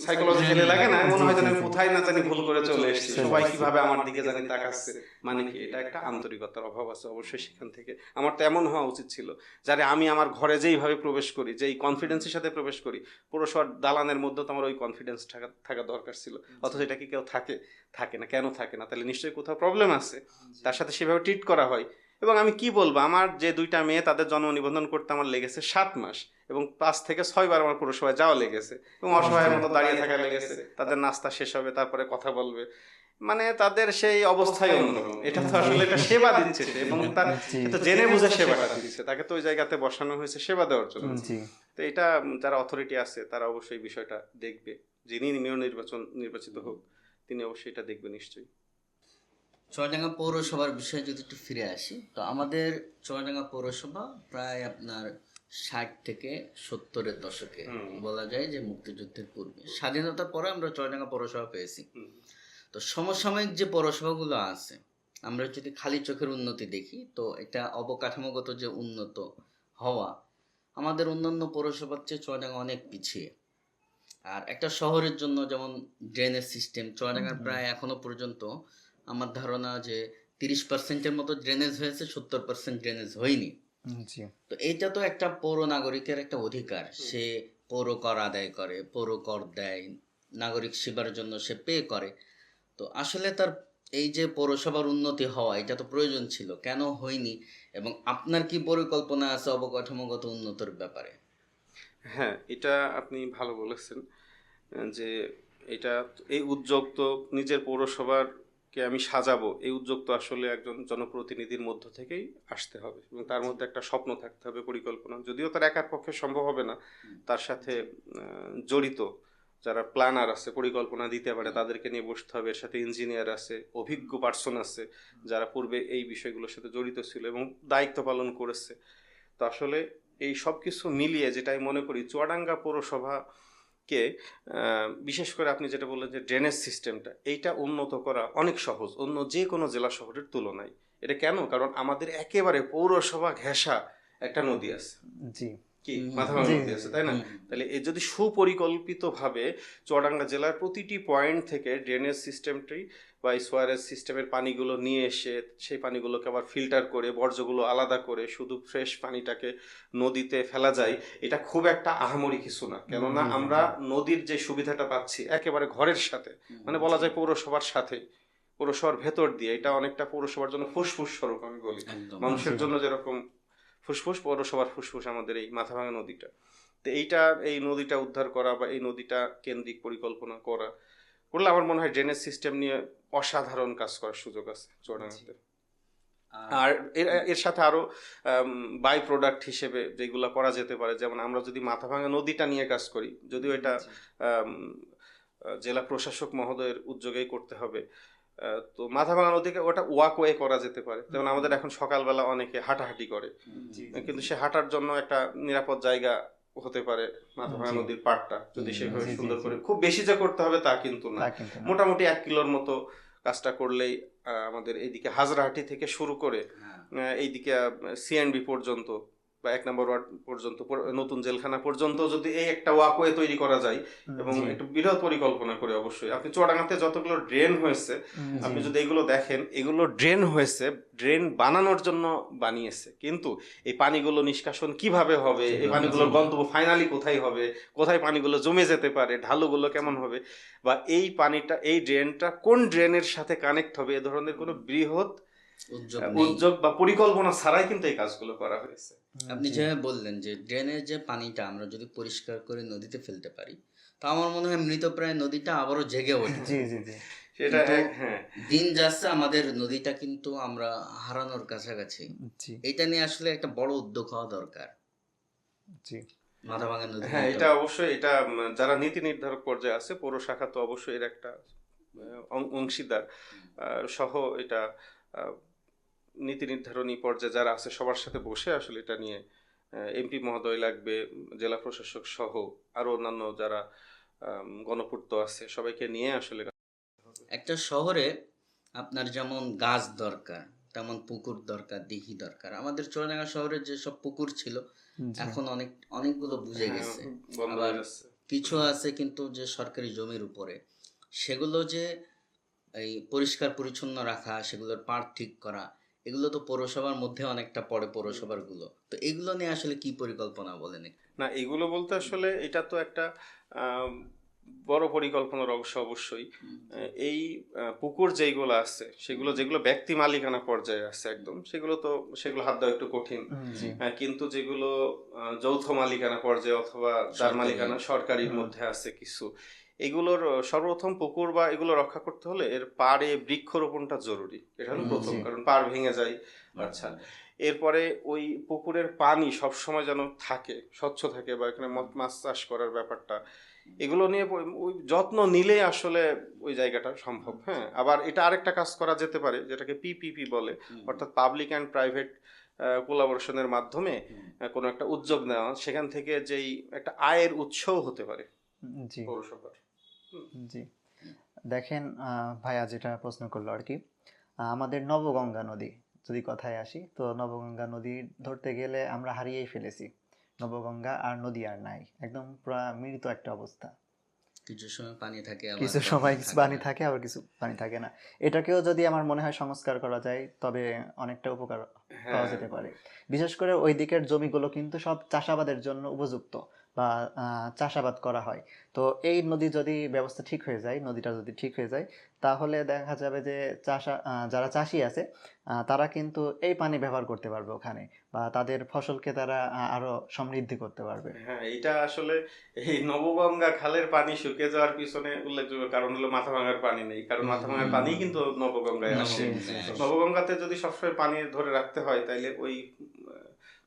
সাইকোলজিক্যালি লাগে না? মনে হয় যেন আমি কোথায় না জানি ভুল করে চলে এসেছি, সবাই কিভাবে আমার দিকে জানি তাকাচ্ছে। মানে কি, এটা একটা আন্তরিকতার অভাব আছে অবশ্যই সেখান থেকে। আমার তো এমন হওয়া উচিত ছিল যারে আমি আমার ঘরে যেইভাবে প্রবেশ করি, যেই কনফিডেন্সের সাথে প্রবেশ করি, পৌরসভার দালানের মধ্যে তো আমার ওই কনফিডেন্স থাকা দরকার ছিল। অথচ এটা কি কেউ থাকে না? কেন থাকে না? তাহলে নিশ্চয়ই কোথাও প্রবলেম আছে, তার সাথে সেভাবে ট্রিট করা হয়। এবং আমি কি বলবো, আমার যে 2টা মেয়ে তাদের জন্ম নিবন্ধন করতে আমার লেগেছে 7 মাস, এবং 5 থেকে 6 বার আমার পৌরসভায় যাওয়া লেগেছে, এবং অসহায়ের মতো দাঁড়িয়ে থাকা লেগেছে। তাদের নাস্তা শেষ হবে, তারপরে কথা বলবে, মানে তাদের সেই অবস্থাই অন্যরকম। এটা তো আসলে এটা সেবা দিচ্ছে সে, এবং তার সে তো জেনে বুঝে সেবাটা দিচ্ছে, তাকে তো ওই জায়গাতে বসানো হয়েছে সেবা দেওয়ার জন্য। জি তো এটা যারা অথরিটি আছে তারা অবশ্যই বিষয়টা দেখবে, যিনি মেয়র নির্বাচিত হোক তিনি অবশ্যই এটা দেখবে নিশ্চয়ই। চুয়াডাঙ্গা পৌরসভার বিষয়ে যদি একটু ফিরে আসি, তো আমাদের চুয়াডাঙ্গা পৌরসভা প্রায় আপনার 60 থেকে 70-এর দশকে বলা যায় যে মুক্তিযুদ্ধের পূর্বে, স্বাধীনতার পরে আমরা চুয়াডাঙ্গা পৌরসভা পেয়েছি। তো সমসাময়িক যে পৌরসভাগুলো আছে, আমরা যদি খালি চোখের উন্নতি দেখি, তো এটা অবকাঠামোগত যে উন্নত হওয়া, আমাদের অন্যান্য পৌরসভার চেয়ে চুয়াডাঙ্গা অনেক পিছিয়ে। আর একটা শহরের জন্য যেমন ড্রেনেজ সিস্টেম, চুয়াডাঙ্গার প্রায় এখনো পর্যন্ত আমার ধারণা যে 30%-এর মতো ড্রেনেজ হয়েছে, 70% ড্রেনেজ হয়নি। জি তো এইটা তো একটা পৌর নাগরিকের একটা অধিকার, সে পৌর কর আদায় করে, পৌর কর দেয়, নাগরিক সেবার জন্য সে পে করে। তো আসলে তার এই যে পৌরসভার উন্নতি হওয়া, এটা তো প্রয়োজন ছিল, কেন হয়নি, এবং আপনার কি পরিকল্পনা আছে অবকাঠামোগত উন্নতির ব্যাপারে? হ্যাঁ, এটা আপনি ভালো বলেছেন, যে এটা এই উদ্যোগ তো নিজের পৌরসভাকে আমি সাজাবো, এই উদ্যোগ তো আসলে একজন জনপ্রতিনিধির মধ্য থেকেই আসতে হবে, এবং তার মধ্যে একটা স্বপ্ন থাকতে হবে, পরিকল্পনা। যদিও তার একার পক্ষে সম্ভব হবে না, তার সাথে জড়িত যারা প্ল্যানার আছে, পরিকল্পনা দিতে পারে, তাদেরকে নিয়ে বসতে হবে। এর সাথে ইঞ্জিনিয়ার আছে, অভিজ্ঞ পার্সন আছে যারা পূর্বে এই বিষয়গুলোর সাথে জড়িত ছিল এবং দায়িত্ব পালন করেছে। তো আসলে এই সব কিছু মিলিয়ে যেটা আমি মনে করি, চুয়াডাঙ্গা পৌরসভাকে বিশেষ করে আপনি যেটা বললেন যে ড্রেনেজ সিস্টেমটা, এইটা উন্নত করা অনেক সহজ অন্য যে কোনো জেলা শহরের তুলনায়। এটা কেন? কারণ আমাদের একেবারে পৌরসভা ঘেঁষা একটা নদী আছে, জি কি মাথাভাঙা নদী আছে, তাই না? তাহলে এই যদি সুপরিকল্পিতভাবে চুয়াডাঙ্গা জেলার প্রতিটি পয়েন্ট থেকে ড্রেনেজ সিস্টেমটি বা সোয়ারেজ সিস্টেমের পানিগুলো নিয়ে এসে সেই পানিগুলোকে আবার ফিল্টার করে বর্জ্যগুলো আলাদা করে শুধু ফ্রেশ পানিটাকে নদীতে ফেলা যায়, এটা খুব একটা আহামরি কিছু না। কেননা আমরা নদীর যে সুবিধাটা পাচ্ছি একেবারে ঘরের সাথে, মানে বলা যায় পৌরসভার সাথে, পৌরসভার ভেতর দিয়ে। এটা অনেকটা পৌরসভার জন্য ফুসফুস স্বরূপ আমি বলি, মানুষের জন্য যেরকম ফুসফুস, পৌরসভার ফুসফুস আমাদের এই মাথাভাঙা নদীটা। তো এই নদীটা উদ্ধার করা বা এই নদীটা কেন্দ্রিক পরিকল্পনা করলে আমার মনে হয় ড্রেনেজ সিস্টেম নিয়ে অসাধারণ কাজ করার সুযোগ আছে চুয়াডাঙ্গাতে। আর এর সাথে আরো বাই প্রোডাক্ট হিসেবে যেগুলো করা যেতে পারে, যেমন আমরা যদি মাথাভাঙা নদীটা নিয়ে কাজ করি, যদিও এটা জেলা প্রশাসক মহোদয়ের উদ্যোগেই করতে হবে, তো মাথাভাঙা নদীকে ওটা ওয়াকওয়ে করা যেতে পারে। যেমন আমাদের এখন সকালবেলা অনেকে হাঁটাহাঁটি করে, কিন্তু সে হাঁটার জন্য একটা নিরাপদ জায়গা হতে পারে মাথাভাঙা নদীর পাড়টা, যদি সেভাবে সুন্দর করে। খুব বেশি যে করতে হবে তা কিন্তু না, মোটামুটি 1 কিলোর মতো কাজটা করলেই আমাদের এইদিকে হাজরাহাটি থেকে শুরু করে এইদিকে সিএনবি পর্যন্ত বা 1 নম্বর ওয়ার্ড পর্যন্ত, নতুন জেলখানা পর্যন্ত যদি এই একটা ওয়াকওয়ে তৈরি করা যায় এবং একটু বৃহৎ পরিকল্পনা করে, অবশ্যই আপনি চুয়াডাঙ্গাতে যতগুলো ড্রেন হয়েছে আপনি যদি এগুলো দেখেন, এগুলো ড্রেন হয়েছে ড্রেন বানানোর জন্য বানিয়েছে, কিন্তু এই পানিগুলো নিষ্কাশন কিভাবে হবে, এই পানিগুলোর গন্তব্য ফাইনালি কোথায় হবে, কোথায় পানিগুলো জমে যেতে পারে, ঢালুগুলো কেমন হবে, বা এই পানিটা এই ড্রেনটা কোন ড্রেনের সাথে কানেক্ট হবে, এ ধরনের কোনো বৃহৎ উদ্যোগ বা পরিকল্পনা ছাড়াই কিন্তু এই কাজগুলো করা হয়েছে। আপনি যেভাবে বললেন যে ড্রেনের যে পানিটা আমরা যদি পরিষ্কার করে নদীতে ফেলতে পারি, তো আমার মনে হয় মৃতপ্রায় নদীটা আবারও জেগে ওঠে। সেটা দিন যাচ্ছে আমাদের নদীটা কিন্তু আমরা হারানোর কাছাকাছি। এটা নিয়ে আসলে একটা বড় উদ্যোগ হওয়া দরকার। মাথাভাঙা নদী, হ্যাঁ, এটা অবশ্যই, এটা যারা নীতি নির্ধারক পর্যায়ে আছে, পৌর শাখা তো অবশ্যই এর একটা অংশীদার সহ, এটা নীতি নির্ধারণী পর্যায়ে যারা আছে সবার সাথে বসে আসলে এটা নিয়ে এমপি মহোদয় লাগবে, জেলা প্রশাসক সহ আরো অন্যান্য যারা গণপূর্ত আছে, সবাইকে নিয়ে আসলে একটা শহরে আপনার যেমন গাছ দরকার, তেমন পুকুর দরকার, দিঘি দরকার। আমাদের চুয়াডাঙ্গা শহরে যেসব পুকুর ছিল এখন অনেকগুলো বুঝে গেছে, আবার কিছু আছে কিন্তু যে সরকারি জমির উপরে, সেগুলো যে এই পরিষ্কার পরিচ্ছন্ন রাখা, সেগুলোর পাড় ঠিক করা, এগুলো তো পৌরসভার মধ্যে অনেকটা পড়ে, পৌরসভার গুলো। তো এগুলো নিয়ে আসলে কি পরিকল্পনা বলেন? না, এগুলো বলতে আসলে এটা তো একটা বড় পরিকল্পনার অংশ অবশ্যই। এই পুকুর যেগুলো আছে সেগুলো যেগুলো ব্যক্তি মালিকানা পর্যায়ে আছে একদম, সেগুলো হাত দেওয়া একটু কঠিন। জি কিন্তু যেগুলো যৌথ মালিকানা পর্যায়ে অথবা যার সরকারি। মালিকানা সরকারির মধ্যে আছে কিছু, এগুলোর সর্বপ্রথম পুকুর বা এগুলো রক্ষা করতে হলে এর পাড়ে বৃক্ষরোপণটা জরুরি। এটা হলো প্রথম, জি। কারণ পাড় ভেঙে যায়। আচ্ছা, এরপরে ওই পুকুরের পানি সব সময় যেন থাকে, স্বচ্ছ থাকে, বা এখানে মাছ চাষ করার ব্যাপারটা, এগুলো নিয়ে ওই যত্ন নিলে আসলে ওই জায়গাটা সম্ভব। হ্যাঁ, আবার এটা আরেকটা কাজ করা যেতে পারে যেটাকে পিপিপি বলে, অর্থাৎ পাবলিক অ্যান্ড প্রাইভেট কোলাবোরেশনের মাধ্যমে কোনো একটা উদ্যোগ নেওয়া, সেখান থেকে যেই একটা আয়ের উৎসও হতে পারে জি পৌরসভার। জি দেখেন ভাইয়া যেটা প্রশ্ন করলো আর কি, আমাদের নবগঙ্গা নদী যদি কথায় আসি, তো নবগঙ্গা নদী ধরতে গেলে আমরা হারিয়েই ফেলেছি। নবগঙ্গা আর নদী আর নাই, একদম পুরা মৃত একটা অবস্থা। কিছু সময় পানি থাকে, আবার কিছু তখন সময় কিছু থাকে পানি না। থাকে, আবার কিছু পানি থাকে না। এটাকেও যদি আমার মনে হয় সংস্কার করা যায়, তবে অনেকটা উপকার পাওয়া যেতে পারে। বিশেষ করে ওই দিকের জমিগুলো কিন্তু সব চাষাবাদের জন্য উপযুক্ত, বা চাষাবাদ করা হয়। তো এই নদী যদি ব্যবস্থা ঠিক হয়ে যায়, নদীটা যদি ঠিক হয়ে যায়, তাহলে দেখা যাবে যে যারা চাষি আছে তারা কিন্তু এই পানি ব্যবহার করতে পারবে ওখানে, বা তাদের ফসলকে তারা আরো সমৃদ্ধি করতে পারবে। হ্যাঁ, এটা আসলে এই নবগঙ্গা খালের পানি শুকিয়ে যাওয়ার পিছনে উল্লেখযোগ্য কারণ হলো মাথা ভাঙার পানি নেই, কারণ মাথা ভাঙার পানি কিন্তু নবগঙ্গায় আসে। নবগঙ্গায় আসে। নবগঙ্গাতে যদি সবসময় পানি ধরে রাখতে হয়, তাইলে ওই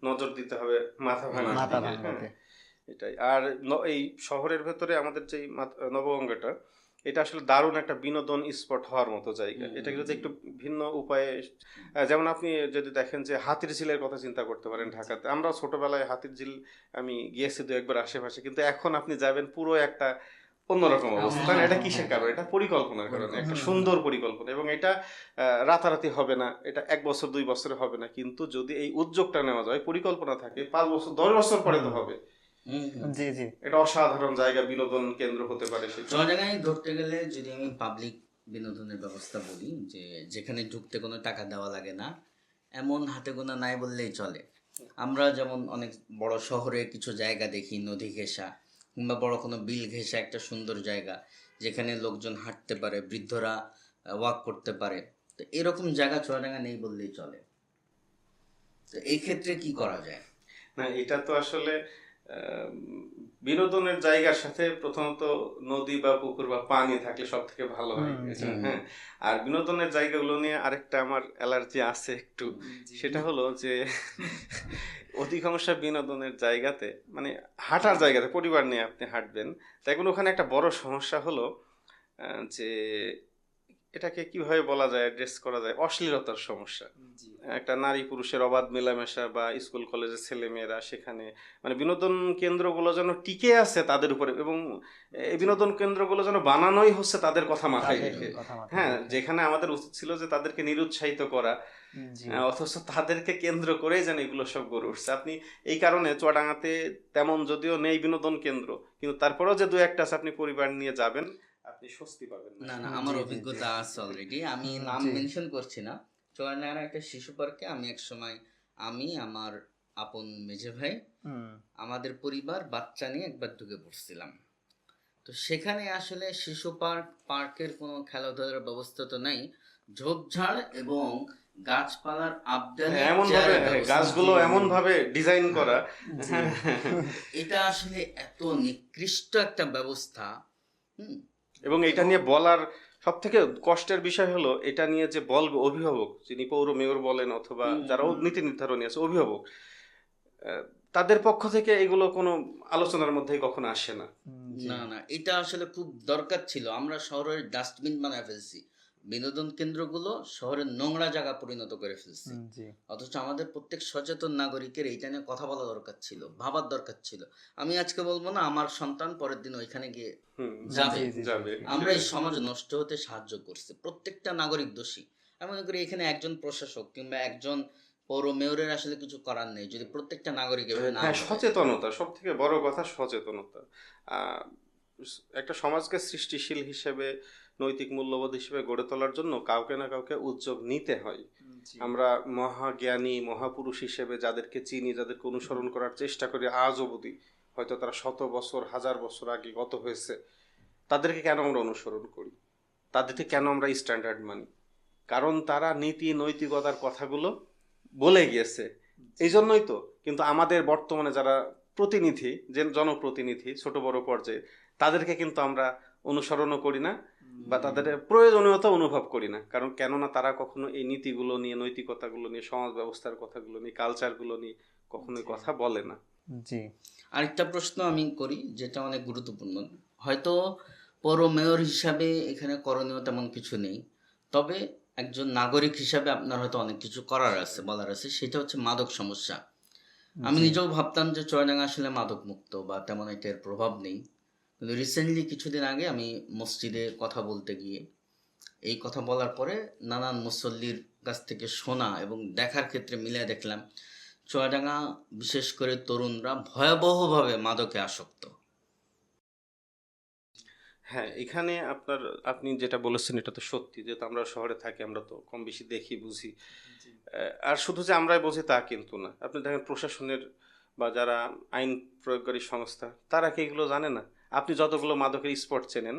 নজর দিতে হবে মাথা ভাঙার মাথা দিকে। হ্যাঁ, ভাঙাতে। এটাই। আর এই শহরের ভেতরে আমাদের যেই নবগঙ্গাটা, এটা আসলে দারুণ একটা বিনোদন স্পট হওয়ার মতো জায়গা। এটাকে যদি একটু ভিন্ন উপায়ে, যেমন আপনি যদি দেখেন যে হাতির ঝিলের কথা চিন্তা করতে পারেন ঢাকাতে। আমরা ছোটবেলায় হাতির ঝিল আমি গিয়েছি দু একবার আশেপাশে, কিন্তু এখন আপনি যাবেন পুরো একটা অন্যরকম অবস্থা। তাই না? এটা কিসের কারণে? এটা পরিকল্পনার কারণে, একটা সুন্দর পরিকল্পনা। এবং এটা রাতারাতি হবে না, এটা 1 বছর 2 বছরে হবে না, কিন্তু যদি এই উদ্যোগটা নেওয়া যায়, পরিকল্পনা থাকে, 5 বছর 10 বছর পরে তো হবে। জি জি এটা অসাধারণ জায়গা, বিনোদন কেন্দ্র হতে পারে সেটা। চুয়াডাঙ্গায় ধরতে গেলে যদি আমি পাবলিক বিনোদনের ব্যবস্থা বলি, যে যেখানে ঢুকতে কোনো টাকা দেওয়া লাগে না, এমন হাতে গোনা নাই বললেই চলে। আমরা যেমন অনেক বড় শহরে কিছু জায়গা দেখি নদী ঘেঁষা কিংবা বড় কোনো বিল ঘেঁষা একটা সুন্দর জায়গা, যেখানে লোকজন হাঁটতে পারে, বৃদ্ধরা ওয়াক করতে পারে। তো এরকম জায়গা চুয়াডাঙ্গা নেই বললেই চলে। তো এই ক্ষেত্রে কি করা যায়? না, এটা তো আসলে বিনোদনের জায়গার সাথে প্রথমত নদী বা পুকুর বা পানি থাকলে সব থেকে ভালো হয় এটা। হ্যাঁ, আর বিনোদনের জায়গাগুলো নিয়ে আরেকটা আমার অ্যালার্জি আছে একটু, সেটা হলো যে অধিকাংশ বিনোদনের জায়গাতে, মানে হাঁটার জায়গাতে পরিবার নিয়ে আপনি হাঁটবেন, দেখবেন ওখানে একটা বড় সমস্যা হলো যে এটাকে কিভাবে বলা যায়, অ্যাড্রেস করা যায়, অশ্লীলতার সমস্যা। একটা নারী পুরুষের অবাধ মেলামেশা, বা স্কুল কলেজের ছেলেমেয়েরা সেখানে, মানে বিনোদন কেন্দ্রগুলো যেন টিকে আছে তাদের উপরে, এবং এই বিনোদন কেন্দ্রগুলো যেন বানানোই হচ্ছে তাদের কথা মাথায় তাদের রেখে। কথা মাথায় হ্যাঁ, রেখে। যেখানে আমাদের উচিত ছিল যে তাদেরকে নিরুৎসাহিত করা, জি অথচ তাদেরকে কেন্দ্র করেই যেন এগুলো সব গড়ে উঠছে। আপনি এই কারণে চুয়াডাঙ্গাতে তেমন যদিও নেই বিনোদন কেন্দ্র, কিন্তু তারপরেও যে দু একটা আছে, আপনি পরিবার নিয়ে যাবেন, আপনি স্বস্তি পাবেন না। না না, আমার অভিজ্ঞতা আছে অলরেডি। আমি নাম মেনশন করছি না। চুয়াডাঙ্গার একটা শিশু পার্কে আমি এক সময়, আমি আমার আপন মেজে ভাই, আমাদের পরিবার বাচ্চা নিয়ে একবার ঢুকে পড়ছিলাম। তো সেখানে আসলে শিশু পার্কের কোনো খেলাধুলার ব্যবস্থা তো নাই, ঝোপঝাড় এবং গাছপালার আবদালে এমন ভাবে গাছগুলো এমন ভাবে ডিজাইন করা, এটা আসলে এত নিকৃষ্ট একটা ব্যবস্থা। এবং এটা নিয়ে বলার সব থেকে কষ্টের বিষয় হলো, এটা নিয়ে যে বলবে অভিভাবক, যিনি পৌর মেয়র বলেন অথবা যারা নীতি নির্ধারণী আছে, অভিভাবক, তাদের পক্ষ থেকে এগুলো কোনো আলোচনার মধ্যেই কখনো আসে না। না না, এটা আসলে খুব দরকার ছিল। আমরা শহরের ডাস্টবিন বানায় ফেলছি, বিনোদন কেন্দ্রগুলো শহরের নোংরা জায়গা পরিণত করে ফেলছি। অথচ আমাদের প্রত্যেক সচেতন নাগরিকের এইটা নিয়ে কথা বলা দরকার ছিল, ভাবার দরকার ছিল। আমি আজকে বলবো না আমার সন্তান পরের দিন ওইখানে গিয়ে যাবে। আমরা এই সমাজ নষ্ট হতে সাহায্য করছি, প্রত্যেকটা নাগরিক দোষী। আমি মনে করি এখানে একজন প্রশাসক কিংবা একজন পৌর মেয়রের আসলে কিছু করার নেই, যদি প্রত্যেকটা নাগরিক এভাবে না হ্যাঁ, ভাবে। সচেতনতা, সব থেকে বড় কথা সচেতনতা। একটা সমাজকে সৃষ্টিশীল হিসেবে, নৈতিক মূল্যবোধ হিসেবে গড়ে তোলার জন্য কাউকে না কাউকে উদ্যোগ নিতে হয়। আমরা মহাজ্ঞানী মহাপুরুষ হিসেবে যাদেরকে চিনি, যাদেরকে অনুসরণ করার চেষ্টা করি আজ অবধি, হয়তো তারা 100 বছর 1000 বছর আগে গত হয়েছে, তাদেরকে কেন আমরা অনুসরণ করি, তাদেরকে কেন আমরা স্ট্যান্ডার্ড মানি? কারণ তারা নীতি নৈতিকতার কথাগুলো বলে গিয়েছে, এই জন্যই তো। কিন্তু আমাদের বর্তমানে যারা প্রতিনিধি, যে জনপ্রতিনিধি ছোট বড় পর্যায়ে, তাদেরকে কিন্তু আমরা অনুসরণও করি না বা তাদের প্রয়োজনীয়তা অনুভব করি না। কারণ কেননা তারা কখনো এই নীতিগুলো নিয়ে, নৈতিকতাগুলো নিয়ে, সমাজ ব্যবস্থার কথাগুলো নিয়ে, কালচারগুলো নিয়ে কখনোই কথা বলে না। জি। আরেকটা প্রশ্ন আমি করি, যেটা অনেক গুরুত্বপূর্ণ। হয়তো পৌর মেয়র হিসাবে এখানে করণীয় তেমন কিছু নেই, তবে একজন নাগরিক হিসাবে আপনার হয়তো অনেক কিছু করার আছে, বলার আছে। সেটা হচ্ছে মাদক সমস্যা। আমি নিজেও ভাবতাম যে চুয়াডাঙ্গা আসলে মাদক মুক্ত বা তেমন এটার প্রভাব নেই, কিন্তু রিসেন্টলি কিছুদিন আগে আমি মসজিদে কথা বলতে গিয়ে এই কথা বলার পরে নানান মুসল্লির কাছ থেকে শোনা এবং দেখার ক্ষেত্রে মিলে দেখলাম চুয়াডাঙ্গা বিশেষ করে তরুণরা ভয়াবহভাবে মাদকে আসক্ত। হ্যাঁ, এখানে আপনি যেটা বলেছেন এটা তো সত্যি, যেহেতু আমরা শহরে থাকি, আমরা তো কম বেশি দেখি, বুঝি। আর শুধু যে আমরাই বুঝি তা কিন্তু না। আপনি দেখেন প্রশাসনের বা যারা আইন প্রয়োগকারী সংস্থা, তারা কি এগুলো জানে না? আপনি যতগুলো মাদকের স্পট চেনেন,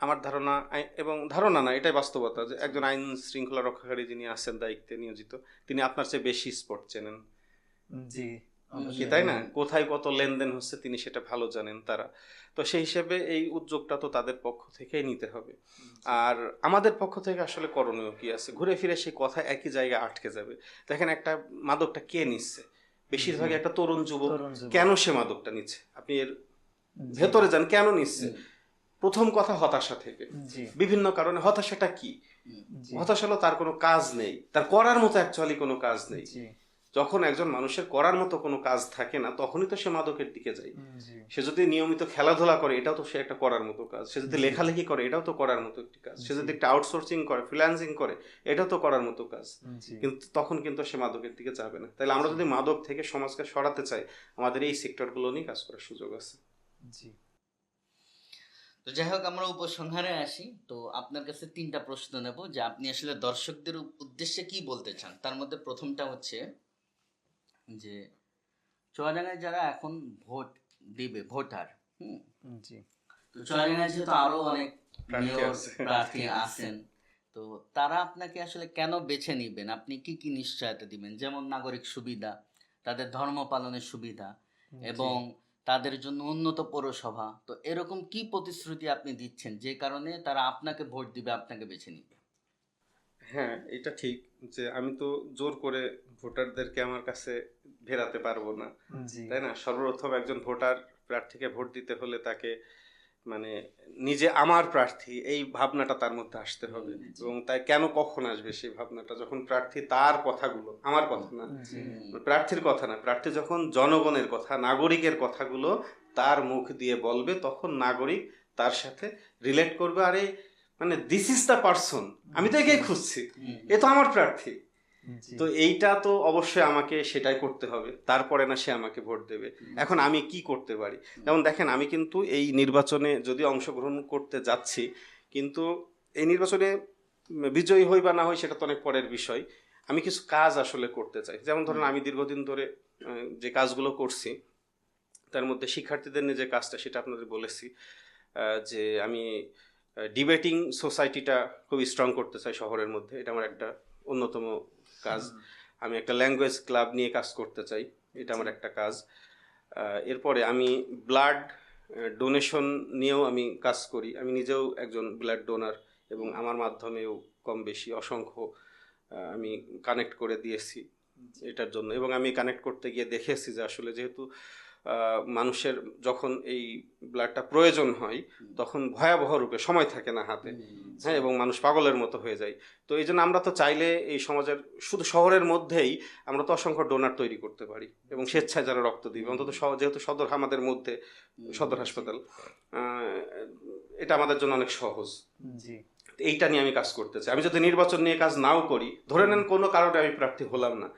আমার ধারণা, এবং ধারণা না, এটাই বাস্তবতা, যে একজন আইন শৃঙ্খলা রক্ষাকারী যিনি আছেন দায়িত্বে নিয়োজিত, তিনি আপনার চেয়ে বেশি স্পট চেনেন, জি, কি তাই না? কোথায় কত লেনদেন হচ্ছে তিনি সেটা ভালো জানেন তারা। তো সেই হিসেবে এই উদ্যোগটা তো তাদের পক্ষ থেকেই নিতে হবে। আর আমাদের পক্ষ থেকে আসলে করণীয় কি আছে? ঘুরে ফিরে সেই কথা একই জায়গায় আটকে যাবে। দেখেন, একটা মাদকটা কে নিচ্ছে? বেশিরভাগই একটা তরুণ যুবক। কেন সে মাদকটা নিচ্ছে? আপনি এর ভেতরে যান, কেন নিচ্ছে? প্রথম কথা হতাশা থেকে, বিভিন্ন কারণে। হতাশাটা কি? হতাশা হলো তার কোনো কাজ নেই, তার করার মতো অ্যাকচুয়ালি কোনো কাজ নেই। যখন একজন মানুষের করার মতো কোনো কাজ থাকে না, তখনই তো সে মাদকের দিকে যায়। সে যদি নিয়মিত খেলাধুলা করে, এটাও তো সে একটা করার মতো কাজ। সে যদি লেখালেখি করে, এটাও তো করার মতো একটি কাজ। সে যদি একটা আউটসোর্সিং করে, ফ্রিল্যান্সিং করে, এটাও তো করার মতো কাজ। কিন্তু তখন কিন্তু সে মাদকের দিকে যাবে না। তাহলে আমরা যদি মাদক থেকে সমাজকে সরাতে চাই, আমাদের এই সেক্টরগুলো নিয়ে কাজ করার সুযোগ আছে। জি। তো যাই হোক, আমরা উপসংহারে আসি। তো আপনার কাছে 3টা প্রশ্ন নেব, যে আপনি আসলে দর্শকদের উদ্দেশ্যে কি বলতে চান। তার মধ্যে প্রথমটা হচ্ছে যে চুয়াডাঙ্গায় যারা এখন ভোট দিবে, ভোটার, জি। তো চুয়াডাঙ্গায় যেহেতু আরো অনেক প্রার্থী আছেন, তো তারা আপনাকে আসলে কেন বেছে নিবেন? আপনি কি কি নিশ্চয়তা দিবেন? যেমন নাগরিক সুবিধা, তাদের ধর্ম পালনের সুবিধা, এবং তাদের জন্য উন্নত পৌরসভা। তো এরকম কি প্রতিশ্রুতি আপনি দিচ্ছেন যে কারণে তারা আপনাকে ভোট দিবে, আপনাকে বেছে নিবে? হ্যাঁ, এটা ঠিক যে আমি তো জোর করে ভোটারদেরকে আমার কাছে ফেরাতে পারবো না, তাই না? সর্বপ্রথম একজন ভোটার প্রার্থীকে ভোট দিতে হলে তাকে, মানে, নিজে আমার প্রার্থী এই ভাবনাটা তার মধ্যে আসতে হবে। এবং তাই কেন কখন আসবে সেই ভাবনাটা? যখন প্রার্থী তার কথাগুলো, আমার কথা না, প্রার্থীর কথা না, প্রার্থী যখন জনগণের কথা, নাগরিকের কথাগুলো তার মুখ দিয়ে বলবে, তখন নাগরিক তার সাথে রিলেট করবে। আরে, মানে, দিস ইজ দ্য পারসন, আমি তো একেই খুঁজছি, এ তো আমার প্রার্থী। তো এইটা তো অবশ্যই আমাকে সেটাই করতে হবে, তারপরে না সে আমাকে ভোট দেবে। এখন আমি কি করতে পারি? যেমন দেখেন, আমি কিন্তু এই নির্বাচনে যদি অংশগ্রহণ করতে যাচ্ছি, কিন্তু এই নির্বাচনে বিজয়ী হই বা না হই সেটা তো অনেক পরের বিষয়। আমি কিছু কাজ আসলে করতে চাই। যেমন ধরেন, আমি দীর্ঘদিন ধরে যে কাজগুলো করছি, তার মধ্যে শিক্ষার্থীদের নিয়ে যে কাজটা, সেটা আপনাদের বলেছি, যে আমি ডিবেটিং সোসাইটিটা খুব স্ট্রং করতে চাই শহরের মধ্যে। এটা আমার একটা অন্যতম কাজ। আমি একটা ল্যাঙ্গুয়েজ ক্লাব নিয়ে কাজ করতে চাই, এটা আমার একটা কাজ। এরপরে আমি ব্লাড ডোনেশন নিয়েও আমি কাজ করি। আমি নিজেও একজন ব্লাড ডোনার, এবং আমার মাধ্যমেও কম বেশি অসংখ্য আমি কানেক্ট করে দিয়েছি এটার জন্য। এবং আমি কানেক্ট করতে গিয়ে দেখেছি যে আসলে যেহেতু মানুষের যখন এই ব্লাডটা প্রয়োজন হয়, তখন ভয়াবহ রূপে সময় থাকে না হাতে, হ্যাঁ, এবং মানুষ পাগলের মতো হয়ে যায়। তো এই জন্য আমরা তো চাইলে এই সমাজের, শুধু শহরের মধ্যেই আমরা তো অসংখ্য ডোনার তৈরি করতে পারি, এবং স্বেচ্ছায় যারা রক্ত দিবে, অন্তত যেহেতু সদর আমাদের মধ্যে, সদর হাসপাতাল, এটা আমাদের জন্য অনেক সহজ। এইটা নিয়ে আমি কাজ করতে চাই। আমি যদি নির্বাচন নিয়ে কাজ নাও করি, ধরে নেন কোনো কারণে আমি প্রার্থী হলাম না,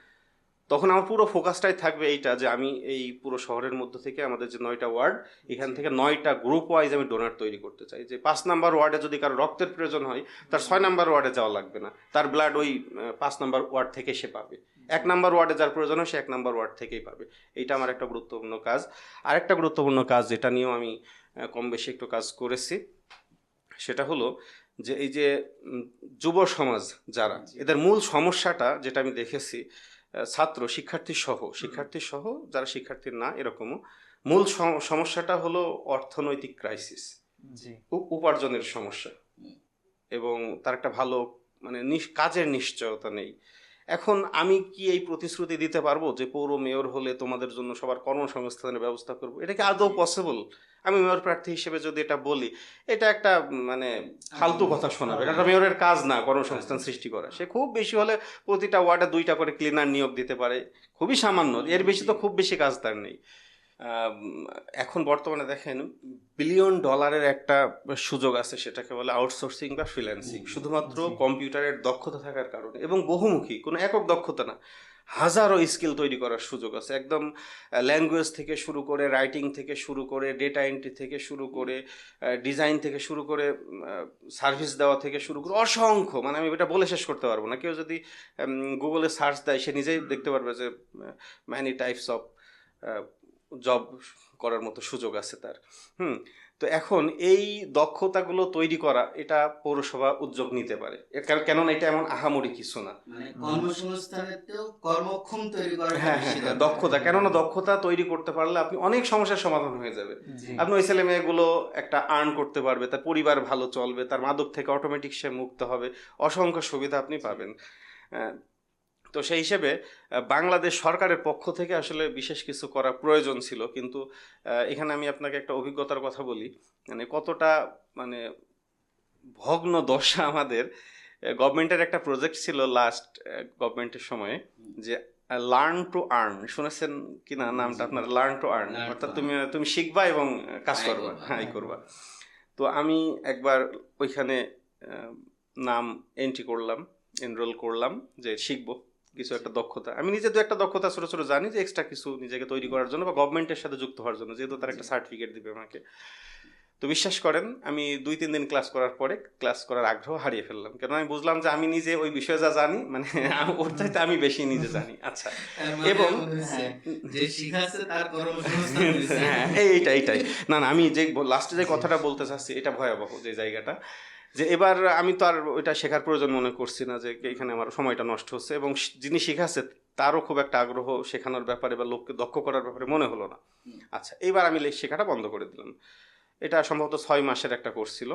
তখন আমার পুরো ফোকাসটাই থাকবে এইটা, যে আমি এই পুরো শহরের মধ্যে থেকে, আমাদের যে 9টা ওয়ার্ড, এখান থেকে 9টা গ্রুপ ওয়াইজ আমি ডোনার তৈরি করতে চাই। যে 5 নাম্বার ওয়ার্ডে যদি কারো রক্তের প্রয়োজন হয়, তার 6 নাম্বার ওয়ার্ডে যাওয়া লাগবে না, তার ব্লাড ওই 5 নাম্বার ওয়ার্ড থেকে সে পাবে। 1 নাম্বার ওয়ার্ডে যার প্রয়োজন হয়, সে 1 নাম্বার ওয়ার্ড থেকেই পাবে। এইটা আমার একটা গুরুত্বপূর্ণ কাজ। আরেকটা গুরুত্বপূর্ণ কাজ, যেটা নিয়েও আমি কম বেশি একটু কাজ করেছি, সেটা হলো যে এই যে যুব সমাজ যারা, এদের মূল সমস্যাটা যেটা আমি দেখেছি, ছাত্র শিক্ষার্থী সহ যারা শিক্ষার্থী না এরকমও, মূল সমস্যাটা হলো অর্থনৈতিক ক্রাইসিস, জি উপার্জনের সমস্যা, এবং তার একটা ভালো মানে কাজের নিশ্চয়তা নেই। এখন আমি কি এই প্রতিশ্রুতি দিতে পারবো যে পৌর মেয়র হলে তোমাদের জন্য সবার কর্মসংস্থানের ব্যবস্থা করব? এটা কি আদৌ পসিবল? আমি মেয়র প্রার্থী হিসেবে যদি এটা বলি, এটা একটা মানে ফালতু কথা শোনাবে। এটা একটা মেয়রের কাজ না কর্মসংস্থান সৃষ্টি করা। সে খুব বেশি হলে প্রতিটা ওয়ার্ডে 2টা করে ক্লিনার নিয়োগ দিতে পারে, খুবই সামান্য, এর বেশি তো খুব বেশি কাজ তার নেই। এখন বর্তমানে দেখেন বিলিয়ন ডলারের একটা সুযোগ আছে, সেটাকে বলে আউটসোর্সিং বা ফ্রিল্যান্সিং, শুধুমাত্র কম্পিউটারের দক্ষতা থাকার কারণে, এবং বহুমুখী, কোনো একক দক্ষতা না, হাজারো স্কিল তৈরি করার সুযোগ আছে। একদম ল্যাঙ্গুয়েজ থেকে শুরু করে, রাইটিং থেকে শুরু করে, ডেটা এন্ট্রি থেকে শুরু করে, ডিজাইন থেকে শুরু করে, সার্ভিস দেওয়া থেকে শুরু করে, অসংখ্য, মানে আমি এটা বলে শেষ করতে পারবো না। কেউ যদি গুগলে সার্চ দেয় সে নিজেই দেখতে পারবে যে ম্যানি টাইপস অফ জব করার মতো সুযোগ আছে তার। তো এখন এই দক্ষতাগুলো তৈরি করা, এটা পৌরসভা উদ্যোগ নিতে পারে, কেননা এটা এমন আহামরি কিছু না। মানে কর্মসংস্থানেতেও কর্মক্ষম তৈরি করা হ্যাঁ, দক্ষতা, কেননা দক্ষতা তৈরি করতে পারলে আপনি অনেক সমস্যার সমাধান হয়ে যাবে। আপনি ওই ছেলে মেয়েগুলো একটা আর্ন করতে পারবে, তার পরিবার ভালো চলবে, তার মাদক থেকে অটোমেটিক সে মুক্ত হবে, অসংখ্য সুবিধা আপনি পাবেন। তো সেই হিসেবে বাংলাদেশ সরকারের পক্ষ থেকে আসলে বিশেষ কিছু করা প্রয়োজন ছিল, কিন্তু এখানে আমি আপনাকে একটা অভিজ্ঞতার কথা বলি, মানে কতটা মানে ভগ্ন দশা আমাদের। গভর্নমেন্টের একটা প্রজেক্ট ছিল লাস্ট গভর্নমেন্টের সময়ে, যে লার্ন টু আর্ন, শুনেছেন কিনা নামটা আপনার? লার্ন টু আর্ন, অর্থাৎ তুমি শিখবা এবং কাজ করবা, হ্যাঁ করবা। তো আমি একবার ওইখানে নাম এন্ট্রি করলাম, এনরোল করলাম যে শিখবো কিছু একটা দক্ষতা। আমি নিজে 2-1টা দক্ষতা ছোট ছোট জানি, যে এক্সট্রা কিছু নিজেকে তৈরি করার জন্য বা গভর্নমেন্টের সাথে যুক্ত হওয়ার জন্য, যেহেতু তার একটা সার্টিফিকেট দিবে আমাকে। তো বিশ্বাস করেন আমি 2-3 দিন ক্লাস করার পরে ক্লাস করার আগ্রহ হারিয়ে ফেললাম, কারণ আমি বুঝলাম যে আমি নিজে ওই বিষয়ে যা জানি, মানে ওর চাইতে আমি বেশি নিজে জানি। আচ্ছা, এবং যে শিখাচ্ছে তার কর্মসংস্থান হয়েছে। হ্যাঁ এইটাই না, আমি যে লাস্টে যে কথাটা বলতে চাচ্ছি এটা ভয়াবহ, যে জায়গাটা, যে এবার আমি তো আর ওইটা শেখার প্রয়োজন মনে করছি না, যে এখানে আমার সময়টা নষ্ট হচ্ছে, এবং যিনি শিখাচ্ছে তারও খুব একটা আগ্রহ শেখানোর ব্যাপারে বা লোককে দক্ষ করার ব্যাপারে মনে হলো না। আচ্ছা, এইবার আমি শেখাটা বন্ধ করে দিলাম। এটা সম্ভবত 6 মাসের একটা কোর্স ছিল।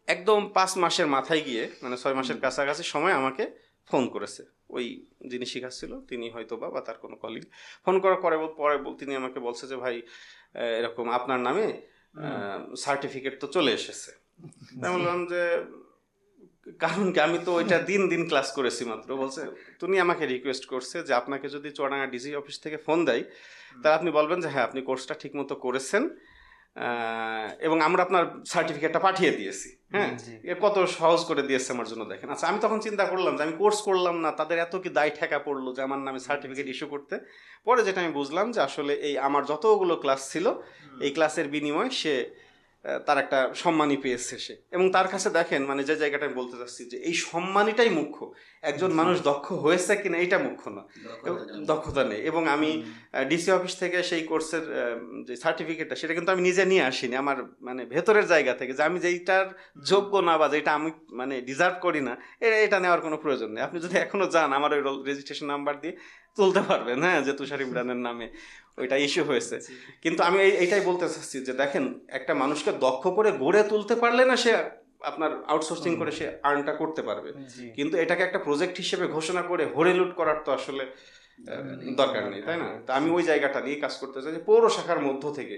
একদম 5 মাসের মাথায় গিয়ে, মানে 6 মাসের কাছাকাছি সময় আমাকে ফোন করেছে ওই যিনি শিখাচ্ছিল, তিনি হয়তো বা তার কোনো কলিগ। ফোন করার পরে তিনি আমাকে বলছে যে ভাই এরকম আপনার নামে সার্টিফিকেট তো চলে এসেছে। আমি বললাম যে কারণ কি, আমি তো ওইটা দিন ক্লাস করেছি মাত্র। বলছে তুমি আমাকে রিকোয়েস্ট করছে যে আপনাকে যদি চুয়াডাঙ্গা ডিসি অফিস থেকে ফোন দেয়, তাহলে আপনি বলবেন যে হ্যাঁ আপনি কোর্সটা ঠিক মতো করেছেন, এবং আমরা আপনার সার্টিফিকেটটা পাঠিয়ে দিয়েছি। হ্যাঁ, কত সহজ করে দিয়েছে আমার জন্য, দেখেন। আচ্ছা, আমি তখন চিন্তা করলাম যে আমি কোর্স করলাম না, তাদের এত কি দায় ঠেকা পড়লো যে আমার নামে সার্টিফিকেট ইস্যু করতে। পরে যেটা আমি বুঝলাম যে আসলে এই আমার যতগুলো ক্লাস ছিল, এই ক্লাসের বিনিময়ে সে তার একটা সম্মানই পেয়েছে সে, এবং তার কাছে দেখেন মানে যে জায়গাটা আমি বলতে চাচ্ছি, যে এই সম্মানটাই মুখ্য, একজন মানুষ দক্ষ হয়েছে কিনা এটা মুখ্য না, দক্ষতা নেই। এবং আমি ডিসি অফিস থেকে সেই কোর্সের যে সার্টিফিকেটটা, সেটা কিন্তু আমি নিজে নিয়ে আসিনি, আমার মানে ভেতরের জায়গা থেকে, যে আমি যেইটার যোগ্য না বা যেটা আমি মানে ডিজার্ভ করি না, এটা নেওয়ার কোনো প্রয়োজন নেই। আপনি যদি এখনো যান আমার ওই রেজিস্ট্রেশন নাম্বার দিয়ে তুলতে পারবেন, হ্যাঁ, যে তুষার ইমরানের নামে ওইটা ইস্যু হয়েছে। কিন্তু আমি এইটাই বলতে চাচ্ছি যে দেখেন, একটা মানুষকে দক্ষ করে গড়ে তুলতে পারলে না, সে আপনার আউটসোর্সিং করে সে আর্নটা করতে পারবে, কিন্তু এটাকে একটা প্রজেক্ট হিসেবে ঘোষণা করে হরে লুট করার তো আসলে দরকার নেই, তাই না? তো আমি ওই জায়গাটা নিয়ে কাজ করতে চাই, যে পৌর শাখার মধ্য থেকে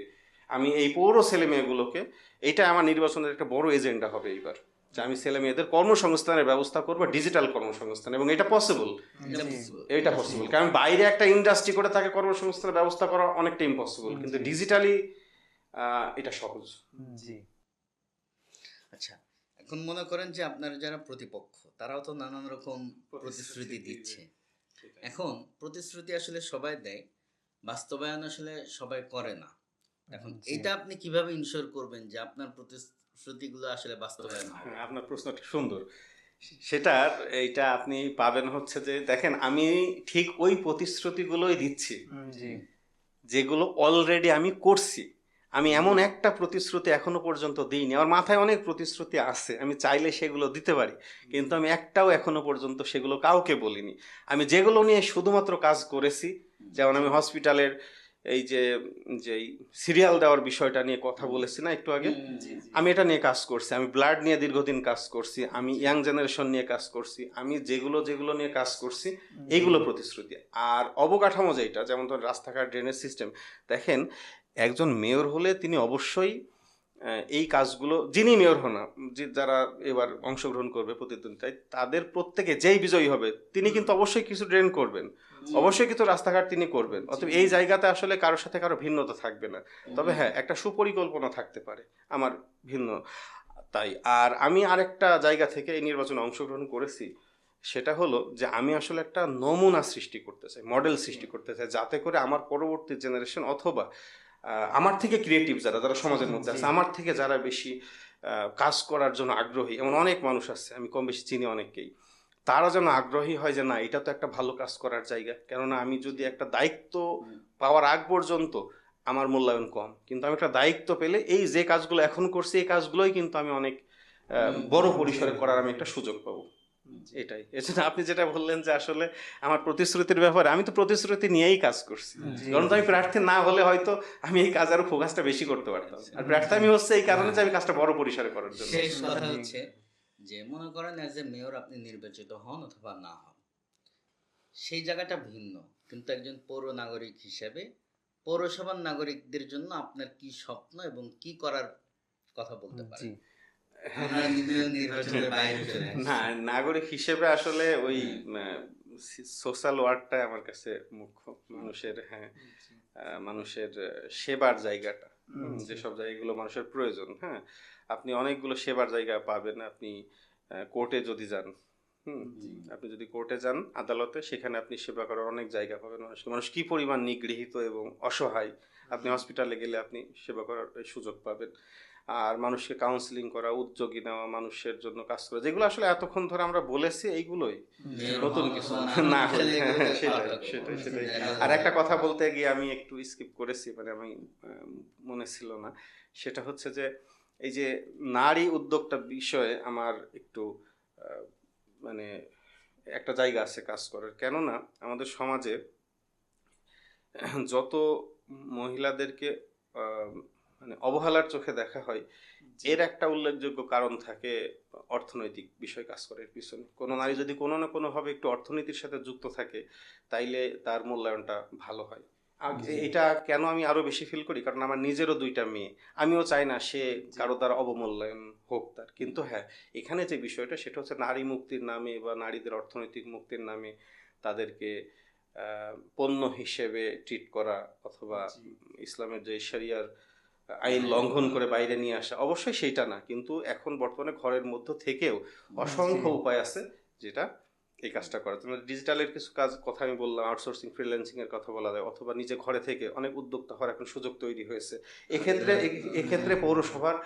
আমি এই পৌর ছেলে মেয়েগুলোকে, এইটা আমার নির্বাচনের একটা বড় এজেন্ডা হবে এইবার, যে আমি ছেলে মেয়েদের কর্মসংস্থানের ব্যবস্থা করবো, ডিজিটাল কর্মসংস্থান, এবং এটা পসিবল, কারণ বাইরে একটা ইন্ডাস্ট্রি করে তাকে কর্মসংস্থানের ব্যবস্থা করা অনেকটা ইম্পসিবল, কিন্তু ডিজিটালি এটা সহজ। জি। আচ্ছা, এখন মনে করেন যে আপনার যারা প্রতিপক্ষ, তারাও তো নানান রকম প্রতিশ্রুতি দিচ্ছে। এখন প্রতিশ্রুতি আসলে সবাই দেয়, বাস্তবায়ন আসলে সবাই করে না। এখন এটা আপনি কিভাবে ইনশিওর করবেন যে আপনার প্রতিশ্রুতিগুলো আসলে বাস্তবায়ন হবে? আপনার প্রশ্নটা সুন্দর। সেটার এইটা আপনি পাবেন হচ্ছে যে দেখেন, আমি ঠিক ওই প্রতিশ্রুতিগুলোই দিচ্ছি যেগুলো অলরেডি আমি করছি। আমি এমন একটা প্রতিশ্রুতি এখনো পর্যন্ত দিইনি। আমার মাথায় অনেক প্রতিশ্রুতি আছে, আমি চাইলে সেগুলো দিতে পারি, কিন্তু আমি একটাও এখনো পর্যন্ত সেগুলো কাউকে বলিনি। আমি যেগুলো নিয়ে শুধুমাত্র কাজ করেছি, যেমন আমি হসপিটালের এই যে যেই সিরিয়াল দেওয়ার বিষয়টা নিয়ে কথা বলেছি না একটু আগে, আমি এটা নিয়ে কাজ করছি। আমি ব্লাড নিয়ে দীর্ঘদিন কাজ করছি, আমি ইয়াং জেনারেশন নিয়ে কাজ করছি, আমি যেগুলো নিয়ে কাজ করছি এইগুলো প্রতিশ্রুতি। আর অবকাঠামো যেটা, যেমন ধর রাস্তাঘাট, ড্রেনেজ সিস্টেম, দেখেন একজন মেয়র হলে তিনি অবশ্যই এই কাজগুলো, যিনি মেয়র হন না, যারা এবার অংশগ্রহণ করবে প্রতিদ্বন্দ্বিতায়, তাদের প্রত্যেকে যেই বিজয়ী হবে তিনি কিন্তু অবশ্যই কিছু ড্রেন করবেন, অবশ্যই কিছু রাস্তাঘাট তিনি করবেন। অতএব এই জায়গাতে আসলে কারোর সাথে কারো ভিন্নতা থাকবে না। তবে হ্যাঁ, একটা সুপরিকল্পনা থাকতে পারে আমার ভিন্ন। তাই আর আমি আরেকটা জায়গা থেকে এই নির্বাচনে অংশগ্রহণ করেছি, সেটা হলো যে আমি আসলে একটা নমুনা সৃষ্টি করতে চাই, মডেল সৃষ্টি করতে চাই, যাতে করে আমার পরবর্তী জেনারেশন অথবা আমার থেকে ক্রিয়েটিভ যারা যারা সমাজের মধ্যে আছে, আমার থেকে যারা বেশি কাজ করার জন্য আগ্রহী, এমন অনেক মানুষ আছে, আমি কম বেশি চিনি অনেককেই, তারা যেন আগ্রহী হয় যে না, এটা তো একটা ভালো কাজ করার জায়গা। কেননা আমি যদি একটা দায়িত্ব পাওয়ার আগ পর্যন্ত আমার মূল্যায়ন কম, কিন্তু আমি একটা দায়িত্ব পেলে এই যে কাজগুলো এখন করছি এই কাজগুলোই কিন্তু আমি অনেক বড় পরিসরে করার আমি একটা সুযোগ পাবো। এটাই। এজন্য আপনি যেটা বললেন যে আসলে আমার প্রতিশ্রুতির ব্যাপারে, আমি তো প্রতিশ্রুতি নিয়েই কাজ করছি, কারণ আমি প্রার্থী না হলে হয়তো আমি এই কাজ আরো ফোকাসটা বেশি করতে পারতাম। আর প্রার্থী আমি হচ্ছে এই কারণে যে আমি কাজটা বড় পরিসরে করার জন্য। শেষ কথা হচ্ছে যে মনে করেন অ্যাজ এ মেয়র আপনি নির্বাচিত হন অথবা না হন, সেই জায়গাটা ভিন্ন, কিন্তু একজন পৌর নাগরিক হিসেবে পৌরসভার নাগরিকদের জন্য আপনার কি স্বপ্ন এবং কি করার কথা বলতে পারেন? আমরা নির্বাচনের বাইরে চলে আসছি। না, নাগরিক হিসেবে আসলে ওই সোশ্যাল ওয়ার্কটা আমার কাছে মুখ্য। মানুষের মানুষের সেবার জায়গাটা, যেসব জায়গাগুলো মানুষের প্রয়োজন, হ্যাঁ, আপনি অনেকগুলো সেবার জায়গা পাবেন। আপনি কোর্টে যদি যান, আপনি যদি কোর্টে যান, আদালতে, সেখানে আপনি সেবা করার অনেক জায়গা পাবেন। মানুষ কি পরিমাণ নিগৃহীত এবং অসহায়, আপনি হসপিটালে গেলে আপনি সেবা করার সুযোগ পাবেন। আর মানুষকে কাউন্সিলিং করা, উদ্যোগী নেওয়া, মানুষের জন্য কাজ করা, যেগুলো আসলে এতক্ষণ ধরে আমরা বলেছি, এইগুলোই নতুন কিছু না। সেটাই। আর একটা কথা বলতে গিয়ে আমি একটু স্কিপ করেছি, মানে আমি মনে ছিল না, সেটা হচ্ছে যে এই যে নারী উদ্যোক্তা বিষয়ে আমার একটু মানে একটা জায়গা আছে কাজ করার। কেননা আমাদের সমাজে যত মহিলাদেরকে মানে অবহেলার চোখে দেখা হয়, এর একটা উল্লেখযোগ্য কারণ থাকে অর্থনৈতিক বিষয় কাজ করার পিছনে। কোনো নারী যদি কোনো না কোনোভাবে একটু অর্থনীতির সাথে যুক্ত থাকে, তাইলে তার মূল্যায়নটা ভালো হয়। এটা কেন আমি আরো বেশি ফিল করি, কারণ আমার নিজেরও দুইটা মেয়ে, আমিও চাই না সে কারো দ্বারা অবমূল্যায়ন হোক তার। কিন্তু হ্যাঁ, এখানে যে বিষয়টা সেটা হচ্ছে নারী মুক্তির নামে বা নারীদের অর্থনৈতিক মুক্তির নামে তাদেরকে পণ্য হিসেবে ট্রিট করা, অথবা ইসলামের যে শরিয়ার আইন লঙ্ঘন করে বাইরে নিয়ে আসা, অবশ্যই সেইটা না, কিন্তু এখন বর্তমানে ঘরের মধ্য থেকেও অসংখ্য উপায় আছে যেটা এই কাজটা করার জন্য। ডিজিটালের কিছু কাজ কথা আমি বললাম, আউটসোর্সিং, ফ্রিল্যান্সিং এর কথা বলা যায়, অথবা নিজে ঘরে থেকে অনেক উদ্যোক্তা হওয়ার এখন সুযোগ তৈরি হয়েছে। এক্ষেত্রে পৌরসভার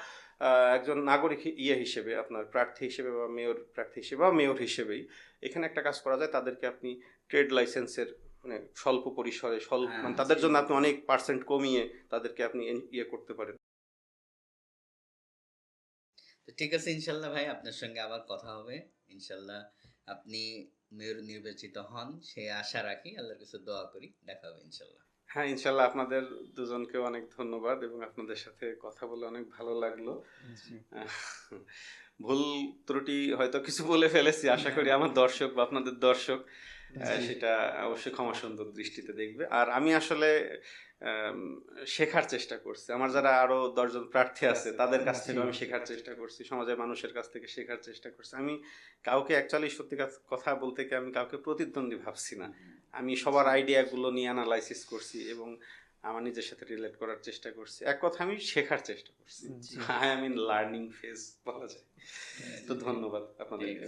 একজন নাগরিক হিসেবে, আপনার প্রার্থী হিসেবে বা মেয়র প্রার্থী হিসেবে বা মেয়র হিসেবেই এখানে একটা কাজ করা যায়। তাদেরকে আপনি ট্রেড লাইসেন্সের মানে স্বল্প পরিসরে মানে তাদের জন্য আপনি অনেক পার্সেন্ট কমিয়ে তাদেরকে আপনি করতে পারেন। ঠিক আছে, ইনশাল্লাহ ভাই, আপনার সঙ্গে আবার কথা হবে ইনশাল্লাহ। আপনি মেয়র নির্বাচিত হন সে আশা রাখি, আল্লাহর কাছে দোয়া করি, দেখা হবে ইনশাল্লাহ। হ্যাঁ, ইনশাল্লাহ। আপনাদের দুজনকেও অনেক ধন্যবাদ এবং আপনাদের সাথে কথা বলে অনেক ভালো লাগলো। ভুল ত্রুটি হয়তো কিছু বলে ফেলেছি, আশা করি আমার দর্শক বা আপনাদের দর্শক সেটা অবশ্যই ক্ষমা সুন্দর দৃষ্টিতে দেখবে। আর আমি আসলে শেখার চেষ্টা করছি, আমার যারা আরো 10 জন প্রার্থী আছে তাদের কাছ থেকে আমি শেখার চেষ্টা করছি, সমাজের মানুষের কাছ থেকে শেখার চেষ্টা করছি। আমি কাউকে অ্যাকচুয়ালি সত্যি কথা বলতে কি আমি কাউকে প্রতিদ্বন্দ্বী ভাবছি না, আমি সবার আইডিয়াগুলো নিয়ে অ্যানালাইসিস করছি এবং আমার নিজের সাথে রিলেট করার চেষ্টা করছি। এক কথা আমি শেখার চেষ্টা করছি, I am in learning phase বলা যায়। তো ধন্যবাদ আপনাদেরকে।